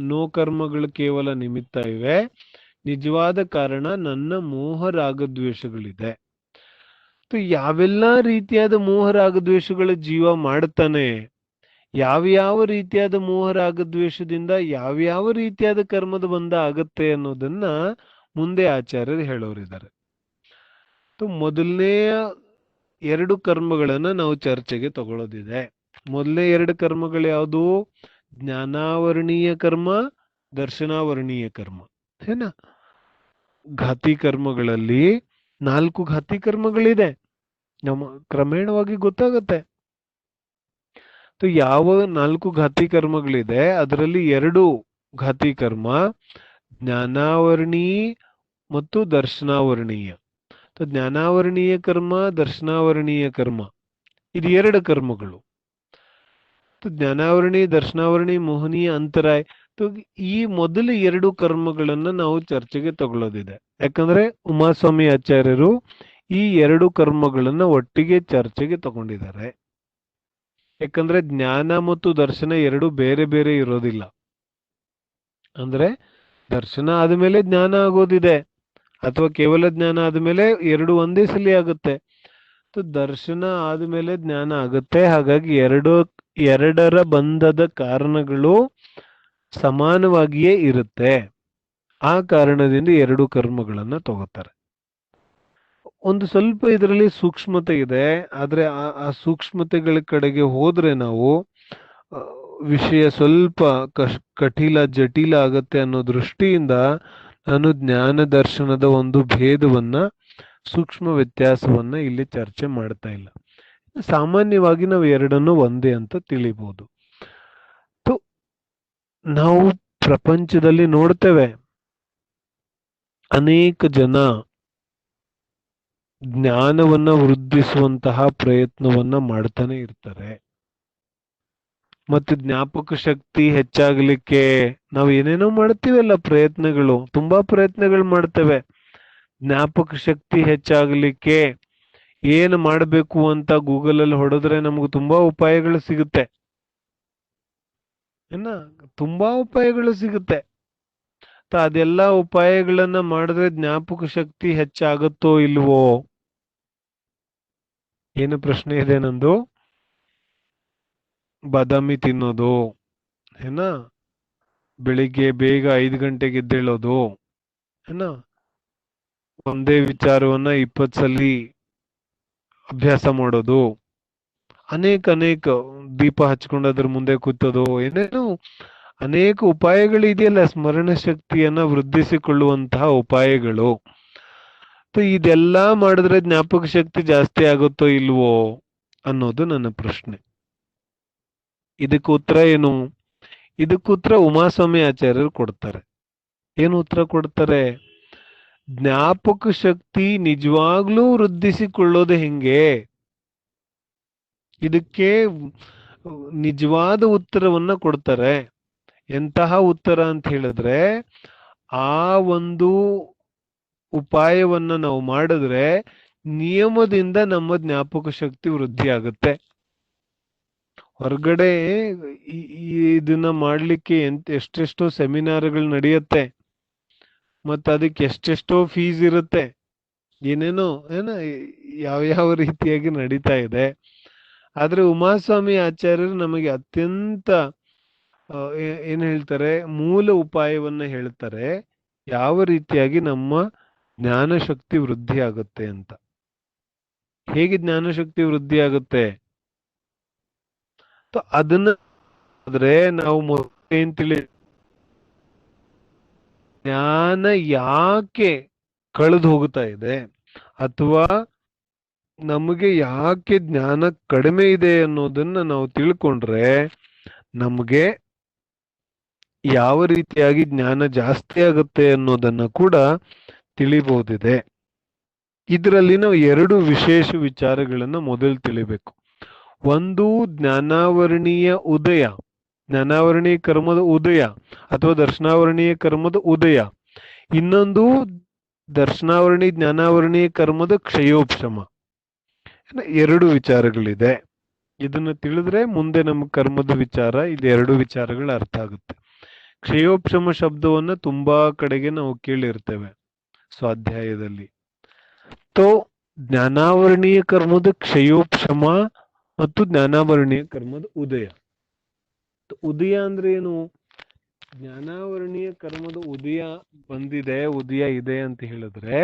ನೋ ಕರ್ಮಗಳು ಕೇವಲ ನಿಮಿತ್ತ ಇವೆ, ನಿಜವಾದ ಕಾರಣ ನನ್ನ ಮೋಹ ರಾಗ ದ್ವೇಷಗಳಿದೆ. ಯಾವೆಲ್ಲಾ ರೀತಿಯಾದ ಮೋಹ ರಾಗ ದ್ವೇಷಗಳ ಜೀವ ಮಾಡ್ತಾನೆ, ಯಾವ್ಯಾವ ರೀತಿಯಾದ ಮೋಹ ರಾಗ ದ್ವೇಷದಿಂದ ಯಾವ್ಯಾವ ರೀತಿಯಾದ ಕರ್ಮದ ಬಂಧ ಆಗತ್ತೆ ಅನ್ನೋದನ್ನ ಮುಂದೆ ಆಚಾರ್ಯರು ಹೇಳೋರಿದ್ದಾರೆ. ಮೊದಲನೆಯ 2 ಕರ್ಮಗಳನ್ನ ನಾವು ಚರ್ಚೆಗೆ ತಗೊಳ್ಳೋದಿದೆ. ಮೊದಲನೇ 2 ಕರ್ಮಗಳು ಯಾವುದು? ಜ್ಞಾನಾವರಣೀಯ ಕರ್ಮ, ದರ್ಶನಾವರಣೀಯ ಕರ್ಮ. ಏನ ಘಾತಿ ಕರ್ಮಗಳಲ್ಲಿ 4 ಘಾತಿ ಕರ್ಮಗಳಿದೆ, ನಮ್ಮ ಕ್ರಮೇಣವಾಗಿ ಗೊತ್ತಾಗತ್ತೆ. ಯಾವ 4 ಘಾತಿ ಕರ್ಮಗಳಿದೆ ಅದರಲ್ಲಿ 2 ಘಾತಿ ಕರ್ಮ ಜ್ಞಾನಾವರಣೀಯ ಮತ್ತು ದರ್ಶನಾವರಣೀಯ. ಜ್ಞಾನಾವರಣೀಯ ಕರ್ಮ, ದರ್ಶನಾವರಣೀಯ ಕರ್ಮ, ಇದು 2 ಕರ್ಮಗಳು. ಜ್ಞಾನಾವರಣೀಯ, ದರ್ಶನಾವರಣೀಯ, ಮೋಹನೀಯ, ಅಂತರಾಯ. ಈ ಮೊದಲ 2 ಕರ್ಮಗಳನ್ನ ನಾವು ಚರ್ಚೆಗೆ ತಗೊಳ್ಳೋದಿದೆ. ಯಾಕಂದ್ರೆ ಉಮಾಸ್ವಾಮಿ ಆಚಾರ್ಯರು ಈ 2 ಕರ್ಮಗಳನ್ನ ಒಟ್ಟಿಗೆ ಚರ್ಚೆಗೆ ತಗೊಂಡಿದ್ದಾರೆ. ಯಾಕಂದ್ರೆ ಜ್ಞಾನ ಮತ್ತು ದರ್ಶನ 2 ಬೇರೆ ಬೇರೆ ಇರೋದಿಲ್ಲ. ಅಂದ್ರೆ ದರ್ಶನ ಆದ್ಮೇಲೆ ಜ್ಞಾನ ಆಗೋದಿದೆ, ಅಥವಾ ಕೇವಲ ಜ್ಞಾನ ಆದ್ಮೇಲೆ 2 ಒಂದೇ ಸಲ ಆಗುತ್ತೆ. ದರ್ಶನ ಆದ್ಮೇಲೆ ಜ್ಞಾನ ಆಗುತ್ತೆ. ಹಾಗಾಗಿ ಎರಡರ ಬಂಧದ ಕಾರಣಗಳು ಸಮಾನವಾಗಿಯೇ ಇರುತ್ತೆ. ಆ ಕಾರಣದಿಂದ 2 ಕರ್ಮಗಳನ್ನ ತಗೋತಾರೆ. ಒಂದು ಸ್ವಲ್ಪ ಇದರಲ್ಲಿ ಸೂಕ್ಷ್ಮತೆ ಇದೆ, ಆದ್ರೆ ಆ ಸೂಕ್ಷ್ಮತೆಗಳ ಕಡೆಗೆ ಹೋದ್ರೆ ನಾವು ವಿಷಯ ಸ್ವಲ್ಪ ಜಟಿಲ ಆಗತ್ತೆ ಅನ್ನೋ ದೃಷ್ಟಿಯಿಂದ ನಾನು ಜ್ಞಾನ ದರ್ಶನದ ಒಂದು ಭೇದವನ್ನ, ಸೂಕ್ಷ್ಮ ವ್ಯತ್ಯಾಸವನ್ನ ಇಲ್ಲಿ ಚರ್ಚೆ ಮಾಡ್ತಾ ಇಲ್ಲ. ಸಾಮಾನ್ಯವಾಗಿ ನಾವು ಎರಡನ್ನು ಒಂದೇ ಅಂತ ತಿಳಿಬಹುದು. ನಾವು ಪ್ರಪಂಚದಲ್ಲಿ ನೋಡ್ತೇವೆ, ಅನೇಕ ಜನ ಜ್ಞಾನವನ್ನ ವೃದ್ಧಿಸುವಂತಹ ಪ್ರಯತ್ನವನ್ನ ಮಾಡ್ತಾನೆ ಇರ್ತಾರೆ. ಮತ್ತು ಜ್ಞಾಪಕ ಶಕ್ತಿ ಹೆಚ್ಚಾಗ್ಲಿಕ್ಕೆ ನಾವು ಏನೇನೋ ಮಾಡ್ತೀವಲ್ಲ, ಪ್ರಯತ್ನಗಳು, ತುಂಬಾ ಪ್ರಯತ್ನಗಳು ಮಾಡ್ತೇವೆ. ಜ್ಞಾಪಕ ಶಕ್ತಿ ಹೆಚ್ಚಾಗ್ಲಿಕ್ಕೆ ಏನು ಮಾಡಬೇಕು ಅಂತ ಗೂಗಲ್ ಅಲ್ಲಿ ಹೊಡೆದ್ರೆ ನಮ್ಗೆ ತುಂಬಾ ಉಪಾಯಗಳು ಸಿಗುತ್ತೆ. ತುಂಬಾ ಉಪಾಯಗಳು ಸಿಗುತ್ತೆ. ಅದೆಲ್ಲ ಉಪಾಯಗಳನ್ನ ಮಾಡಿದ್ರೆ ಜ್ಞಾಪಕ ಶಕ್ತಿ ಹೆಚ್ಚಾಗುತ್ತೋ ಇಲ್ವೋ? ಏನು ಪ್ರಶ್ನೆ ಇದೆ ನಂದು? ಬಾದಾಮಿ ತಿನ್ನೋದು, ಬೆಳಿಗ್ಗೆ ಬೇಗ 5 ಗಂಟೆಗೆ ಎದ್ದೇಳೋದು, ಒಂದೇ ವಿಚಾರವನ್ನ 20 ಸಲ ಅಭ್ಯಾಸ ಮಾಡೋದು, ಅನೇಕ ದೀಪ ಹಚ್ಕೊಂಡು ಅದ್ರ ಮುಂದೆ ಕೂತೋದು, ಏನೇನು ಅನೇಕ ಉಪಾಯಗಳು ಇದೆಯಲ್ಲ ಸ್ಮರಣ ಶಕ್ತಿಯನ್ನ ವೃದ್ಧಿಸಿಕೊಳ್ಳುವಂತಹ ಉಪಾಯಗಳು. ಇದೆಲ್ಲ ಮಾಡಿದ್ರೆ ಜ್ಞಾಪಕ ಶಕ್ತಿ ಜಾಸ್ತಿ ಆಗುತ್ತೋ ಇಲ್ವೋ ಅನ್ನೋದು ನನ್ನ ಪ್ರಶ್ನೆ. ಇದಕ್ಕೆ ಉತ್ತರ ಏನು? ಇದಕ್ಕೆ ಉತ್ತರ ಉಮಾಸ್ವಾಮಿ ಆಚಾರ್ಯರು ಕೊಡ್ತಾರೆ. ಏನು ಉತ್ತರ ಕೊಡ್ತಾರೆ? ಜ್ಞಾಪಕ ಶಕ್ತಿ ನಿಜವಾಗ್ಲೂ ವೃದ್ಧಿಸಿಕೊಳ್ಳೋದು ಹೆಂಗೆ? ಇದಕ್ಕೆ ನಿಜವಾದ ಉತ್ತರವನ್ನ ಕೊಡ್ತಾರೆ. ಎಂತಹ ಉತ್ತರ ಅಂತ ಹೇಳಿದ್ರೆ, ಆ ಒಂದು ಉಪಾಯವನ್ನ ನಾವು ಮಾಡಿದ್ರೆ ನಿಯಮದಿಂದ ನಮ್ಮ ಜ್ಞಾಪಕ ಶಕ್ತಿ ವೃದ್ಧಿ ಆಗುತ್ತೆ. ಹೊರಗಡೆ ಇದನ್ನ ಮಾಡ್ಲಿಕ್ಕೆ ಎಷ್ಟೆಷ್ಟೋ ಸೆಮಿನಾರ್ಗಳು ನಡೆಯುತ್ತೆ, ಮತ್ತ ಅದಕ್ಕೆ ಎಷ್ಟೆಷ್ಟೋ ಫೀಸ್ ಇರುತ್ತೆ, ಏನೇನೋ ಯಾವ ರೀತಿಯಾಗಿ ನಡೀತಾ ಇದೆ. ಆದ್ರೆ ಉಮಾಸ್ವಾಮಿ ಆಚಾರ್ಯರು ನಮಗೆ ಅತ್ಯಂತ ಏನ್ ಹೇಳ್ತಾರೆ, ಮೂಲ ಉಪಾಯವನ್ನ ಹೇಳ್ತಾರೆ, ಯಾವ ರೀತಿಯಾಗಿ ನಮ್ಮ ಜ್ಞಾನಶಕ್ತಿ ವೃದ್ಧಿ ಆಗುತ್ತೆ ಅಂತ. ಹೇಗೆ ಜ್ಞಾನಶಕ್ತಿ ವೃದ್ಧಿ ಆಗುತ್ತೆ ಅದನ್ನ ಆದ್ರೆ ನಾವು ಏನ್ ತಿಳಿ, ಜ್ಞಾನ ಯಾಕೆ ಕಳೆದು ಹೋಗ್ತಾ ಇದೆ ಅಥವಾ ನಮಗೆ ಯಾಕೆ ಜ್ಞಾನ ಕಡಿಮೆ ಇದೆ ಅನ್ನೋದನ್ನ ನಾವು ತಿಳ್ಕೊಂಡ್ರೆ ನಮಗೆ ಯಾವ ರೀತಿಯಾಗಿ ಜ್ಞಾನ ಜಾಸ್ತಿ ಆಗುತ್ತೆ ಅನ್ನೋದನ್ನ ಕೂಡ ತಿಳಿಬಹುದಿದೆ. ಇದರಲ್ಲಿ ನಾವು ಎರಡು ವಿಶೇಷ ವಿಚಾರಗಳನ್ನ ಮೊದಲು ತಿಳಿಬೇಕು. ಒಂದು ಜ್ಞಾನಾವರಣೀಯ ಉದಯ, ಜ್ಞಾನಾವರಣೀಯ ಕರ್ಮದ ಉದಯ ಅಥವಾ ದರ್ಶನಾವರಣೀಯ ಕರ್ಮದ ಉದಯ. ಇನ್ನೊಂದು ದರ್ಶನಾವರಣಿ ಜ್ಞಾನಾವರಣೀಯ ಕರ್ಮದ ಕ್ಷಯೋಪಶಮ. ಎರಡು ವಿಚಾರಗಳಿದೆ. ಇದನ್ನ ತಿಳಿದ್ರೆ ಮುಂದೆ ನಮ್ಮ ಕರ್ಮದ ವಿಚಾರ, ಇದೆರಡು ವಿಚಾರಗಳ ಅರ್ಥ ಆಗುತ್ತೆ. ಕ್ಷಯೋಪಶಮ ಶಬ್ದವನ್ನ ತುಂಬಾ ಕಡೆಗೆ ನಾವು ಕೇಳಿರ್ತೇವೆ ಸ್ವಾಧ್ಯಾಯದಲ್ಲಿ. ಜ್ಞಾನಾವರಣೀಯ ಕರ್ಮದ ಕ್ಷಯೋಪಶಮ ಮತ್ತು ಜ್ಞಾನಾವರಣೀಯ ಕರ್ಮದ ಉದಯ. ಉದಯ ಅಂದ್ರೆ ಏನು? ಜ್ಞಾನಾವರಣೀಯ ಕರ್ಮದ ಉದಯ ಬಂದಿದೆ, ಉದಯ ಇದೆ ಅಂತ ಹೇಳಿದ್ರೆ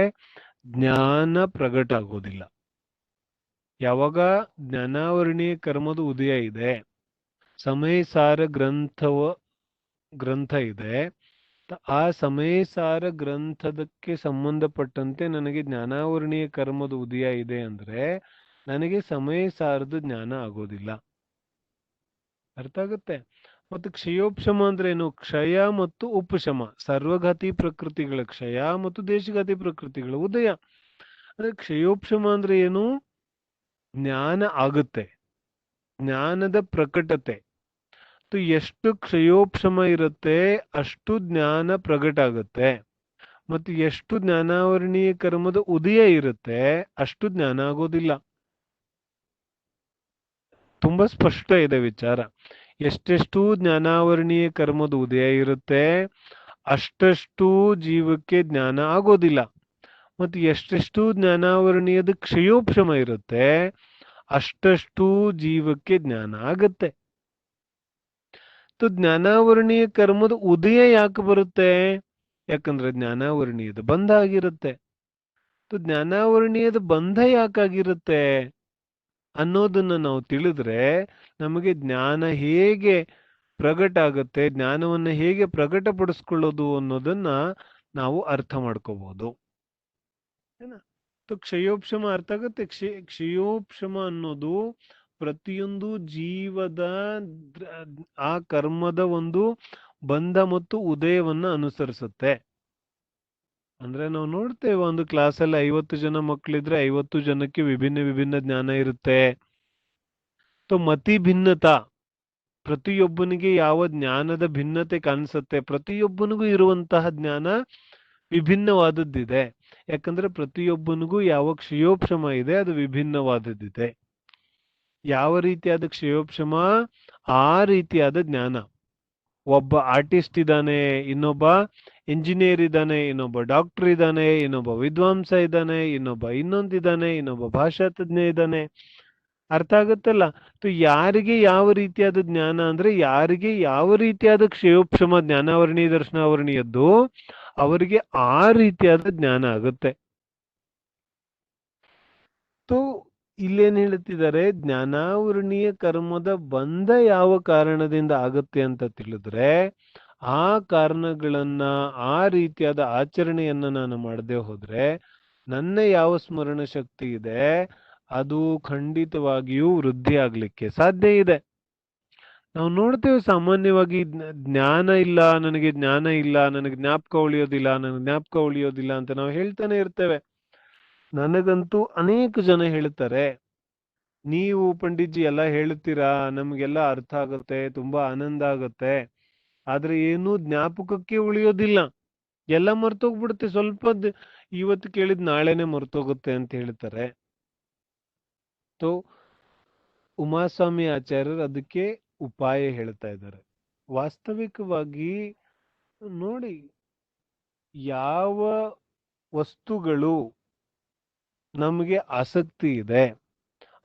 ಜ್ಞಾನ ಪ್ರಗಟ ಆಗೋದಿಲ್ಲ. ಯಾವಾಗ ಜ್ಞಾನಾವರಣೀಯ ಕರ್ಮದ ಉದಯ ಇದೆ, ಸಮಯಸಾರ ಗ್ರಂಥ ಇದೆ, ಆ ಸಮಯಸಾರ ಗ್ರಂಥದಕ್ಕೆ ಸಂಬಂಧಪಟ್ಟಂತೆ ನನಗೆ ಜ್ಞಾನಾವರಣೀಯ ಕರ್ಮದ ಉದಯ ಇದೆ ಅಂದ್ರೆ ನನಗೆ ಸಮಯಸಾರದ ಜ್ಞಾನ ಆಗೋದಿಲ್ಲ. ಅರ್ಥ ಆಗುತ್ತೆ? ಮತ್ತು ಕ್ಷಯೋಪಶಮ ಅಂದ್ರೆ ಏನು? ಕ್ಷಯ ಮತ್ತು ಉಪಶಮ, ಸರ್ವಘಾತಿ ಪ್ರಕೃತಿಗಳ ಕ್ಷಯ ಮತ್ತು ದೇಶಘಾತಿ ಪ್ರಕೃತಿಗಳ ಉದಯ. ಅಂದ್ರೆ ಕ್ಷಯೋಪಶಮ ಅಂದ್ರೆ ಏನು? ಜ್ಞಾನ ಆಗುತ್ತೆ, ಜ್ಞಾನದ ಪ್ರಕಟತೆ. ಎಷ್ಟು ಕ್ಷಯೋಪಶಮ ಇರುತ್ತೆ ಅಷ್ಟು ಜ್ಞಾನ ಪ್ರಗಟ ಆಗುತ್ತೆ, ಮತ್ತು ಎಷ್ಟು ಜ್ಞಾನಾವರಣೀಯ ಕರ್ಮದ ಉದಯ ಇರುತ್ತೆ ಅಷ್ಟು ಜ್ಞಾನ ಆಗೋದಿಲ್ಲ. ತುಂಬಾ ಸ್ಪಷ್ಟ ಇದೆ ವಿಚಾರ. ಎಷ್ಟೆಷ್ಟು ಜ್ಞಾನಾವರಣೀಯ ಕರ್ಮದ ಉದಯ ಇರುತ್ತೆ ಅಷ್ಟಷ್ಟು ಜೀವಕ್ಕೆ ಜ್ಞಾನ ಆಗೋದಿಲ್ಲ, ಮತ್ತು ಎಷ್ಟೆಷ್ಟು ಜ್ಞಾನಾವರಣೀಯದ ಕ್ಷಯೋಪಶಮ ಇರುತ್ತೆ ಅಷ್ಟಷ್ಟು ಜೀವಕ್ಕೆ ಜ್ಞಾನ ಆಗತ್ತೆ. ಜ್ಞಾನಾವರಣೀಯ ಕರ್ಮದ ಉದಯ ಯಾಕೆ ಬರುತ್ತೆ? ಯಾಕಂದ್ರೆ ಜ್ಞಾನಾವರಣೀಯದ ಬಂಧ ಆಗಿರುತ್ತೆ. ಜ್ಞಾನಾವರಣೀಯದ ಬಂಧ ಯಾಕಾಗಿರುತ್ತೆ ಅನ್ನೋದನ್ನ ನಾವು ತಿಳಿದ್ರೆ ನಮಗೆ ಜ್ಞಾನ ಹೇಗೆ ಪ್ರಗಟ ಆಗುತ್ತೆ, ಜ್ಞಾನವನ್ನ ಹೇಗೆ ಪ್ರಕಟಪಡಿಸ್ಕೊಳ್ಳೋದು ಅನ್ನೋದನ್ನ ನಾವು ಅರ್ಥ ಮಾಡ್ಕೋಬಹುದು. ಕ್ಷಯೋಪಶಮ ಅರ್ಥ ಆಗುತ್ತೆ. ಕ್ಷಯೋಪಶಮ ಅನ್ನೋದು ಪ್ರತಿಯೊಂದು ಜೀವದ ಆ ಕರ್ಮದ ಒಂದು ಬಂಧ ಮತ್ತು ಉದಯವನ್ನ ಅನುಸರಿಸುತ್ತೆ. ಅಂದ್ರೆ ನಾವು ನೋಡ್ತೇವೆ, ಒಂದು ಕ್ಲಾಸಲ್ಲಿ 50 ಜನ ಮಕ್ಕಳಿದ್ರೆ 50 ಜನಕ್ಕೆ ವಿಭಿನ್ನ ವಿಭಿನ್ನ ಜ್ಞಾನ ಇರುತ್ತೆ. ಮತಿ ಭಿನ್ನತಾ, ಪ್ರತಿಯೊಬ್ಬನಿಗೆ ಯಾವ ಜ್ಞಾನದ ಭಿನ್ನತೆ ಕಾಣಿಸುತ್ತೆ, ಪ್ರತಿಯೊಬ್ಬನಿಗೂ ಇರುವಂತಹ ಜ್ಞಾನ ವಿಭಿನ್ನವಾದದ್ದಿದೆ. ಯಾಕಂದ್ರೆ ಪ್ರತಿಯೊಬ್ಬನಿಗೂ ಯಾವ ಕ್ಷಯೋಪಶಮ ಇದೆ ಅದು ವಿಭಿನ್ನವಾದದ್ದಿದೆ. ಯಾವ ರೀತಿಯಾದ ಕ್ಷಯೋಪಶಮ ಆ ರೀತಿಯಾದ ಜ್ಞಾನ. ಒಬ್ಬ ಆರ್ಟಿಸ್ಟ್ ಇದ್ದಾನೆ, ಇನ್ನೊಬ್ಬ ಇಂಜಿನಿಯರ್ ಇದ್ದಾನೆ, ಇನ್ನೊಬ್ಬ ಡಾಕ್ಟರ್ ಇದ್ದಾನೆ, ಇನ್ನೊಬ್ಬ ವಿದ್ವಾಂಸ ಇದ್ದಾನೆ, ಇನ್ನೊಬ್ಬ ಇನ್ನೊಂದಿದ್ದಾನೆ, ಇನ್ನೊಬ್ಬ ಭಾಷಾ ತಜ್ಞ ಇದ್ದಾನೆ. ಅರ್ಥ ಆಗುತ್ತಲ್ಲ? ಯಾರಿಗೆ ಯಾವ ರೀತಿಯಾದ ಜ್ಞಾನ ಅಂದ್ರೆ ಯಾರಿಗೆ ಯಾವ ರೀತಿಯಾದ ಕ್ಷಯೋಪಶಮ ಜ್ಞಾನಾವರಣಿ ದರ್ಶನಾವರಣೀಯದ್ದು ಅವರಿಗೆ ಆ ರೀತಿಯಾದ ಜ್ಞಾನ ಆಗುತ್ತೆ. ಇಲ್ಲೇನ್ ಹೇಳ್ತಿದ್ದಾರೆ? ಜ್ಞಾನಾವರಣೀಯ ಕರ್ಮದ ಬಂಧ ಯಾವ ಕಾರಣದಿಂದ ಆಗುತ್ತೆ ಅಂತ ತಿಳಿದ್ರೆ ಆ ಕಾರಣಗಳನ್ನ, ಆ ರೀತಿಯಾದ ಆಚರಣೆಯನ್ನ ನಾನು ಮಾಡದೆ ಹೋದ್ರೆ ನನ್ನ ಯಾವ ಸ್ಮರಣ ಶಕ್ತಿ ಇದೆ ಅದು ಖಂಡಿತವಾಗಿಯೂ ವೃದ್ಧಿ ಆಗ್ಲಿಕ್ಕೆ ಸಾಧ್ಯ ಇದೆ. ನಾವು ನೋಡ್ತೇವೆ ಸಾಮಾನ್ಯವಾಗಿ ಜ್ಞಾನ ಇಲ್ಲ, ನನಗೆ ಜ್ಞಾನ ಇಲ್ಲ, ನನಗೆ ಜ್ಞಾಪಕ ಉಳಿಯೋದಿಲ್ಲ, ನನಗೆ ಜ್ಞಾಪಕ ಉಳಿಯೋದಿಲ್ಲ ಅಂತ ನಾವು ಹೇಳ್ತಾನೆ ಇರ್ತೇವೆ. ನನಗಂತೂ ಅನೇಕ ಜನ ಹೇಳ್ತಾರೆ, ನೀವು ಪಂಡಿತ್ಜಿ ಎಲ್ಲ ಹೇಳ್ತೀರಾ, ನಮ್ಗೆಲ್ಲ ಅರ್ಥ ಆಗುತ್ತೆ, ತುಂಬಾ ಆನಂದ ಆಗುತ್ತೆ, ಆದ್ರೆ ಏನೂ ಜ್ಞಾಪಕಕ್ಕೆ ಉಳಿಯೋದಿಲ್ಲ, ಎಲ್ಲ ಮರ್ತೋಗ್ಬಿಡುತ್ತೆ. ಇವತ್ತು ಕೇಳಿದ್ ನಾಳೆನೆ ಮರ್ತೋಗುತ್ತೆ ಅಂತ ಹೇಳ್ತಾರೆ. ತೋ ಉಮಾಸ್ವಾಮಿ ಆಚಾರ್ಯರು ಅದಕ್ಕೆ ಉಪಾಯ ಹೇಳ್ತಾ ಇದ್ದಾರೆ. ವಾಸ್ತವಿಕವಾಗಿ ನೋಡಿ, ಯಾವ ವಸ್ತುಗಳು ನಮಗೆ ಆಸಕ್ತಿ ಇದೆ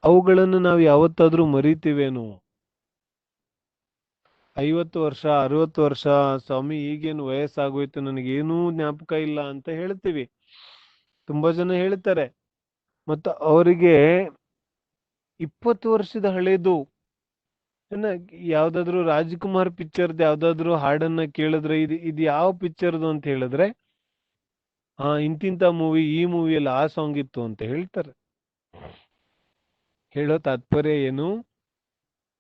ಅವುಗಳನ್ನು ನಾವು ಯಾವತ್ತಾದ್ರೂ ಮರಿತೀವೇನು? 50 ವರ್ಷ 60 ವರ್ಷ ಸ್ವಾಮಿ ಈಗೇನು ವಯಸ್ಸಾಗೋಯ್ತು, ನನಗೇನೂ ಜ್ಞಾಪಕ ಇಲ್ಲ ಅಂತ ಹೇಳ್ತೀವಿ. ತುಂಬಾ ಜನ ಹೇಳ್ತಾರೆ. ಮತ್ತು ಅವರಿಗೆ 20 ವರ್ಷದ ಹಳೇದು ಯಾವ್ದಾದ್ರು ರಾಜ್ಕುಮಾರ್ ಪಿಕ್ಚರ್ದು ಯಾವ್ದಾದ್ರು ಹಾಡನ್ನ ಕೇಳಿದ್ರೆ ಇದು ಯಾವ ಪಿಕ್ಚರ್ದು ಅಂತ ಹೇಳಿದ್ರೆ, ಇಂತಿಂತ ಮೂವಿ, ಈ ಮೂವಿಯಲ್ಲಿ ಆ ಸಾಂಗ್ ಇತ್ತು ಅಂತ ಹೇಳ್ತಾರೆ. ಹೇಳೋ ತಾತ್ಪರ್ಯ ಏನು?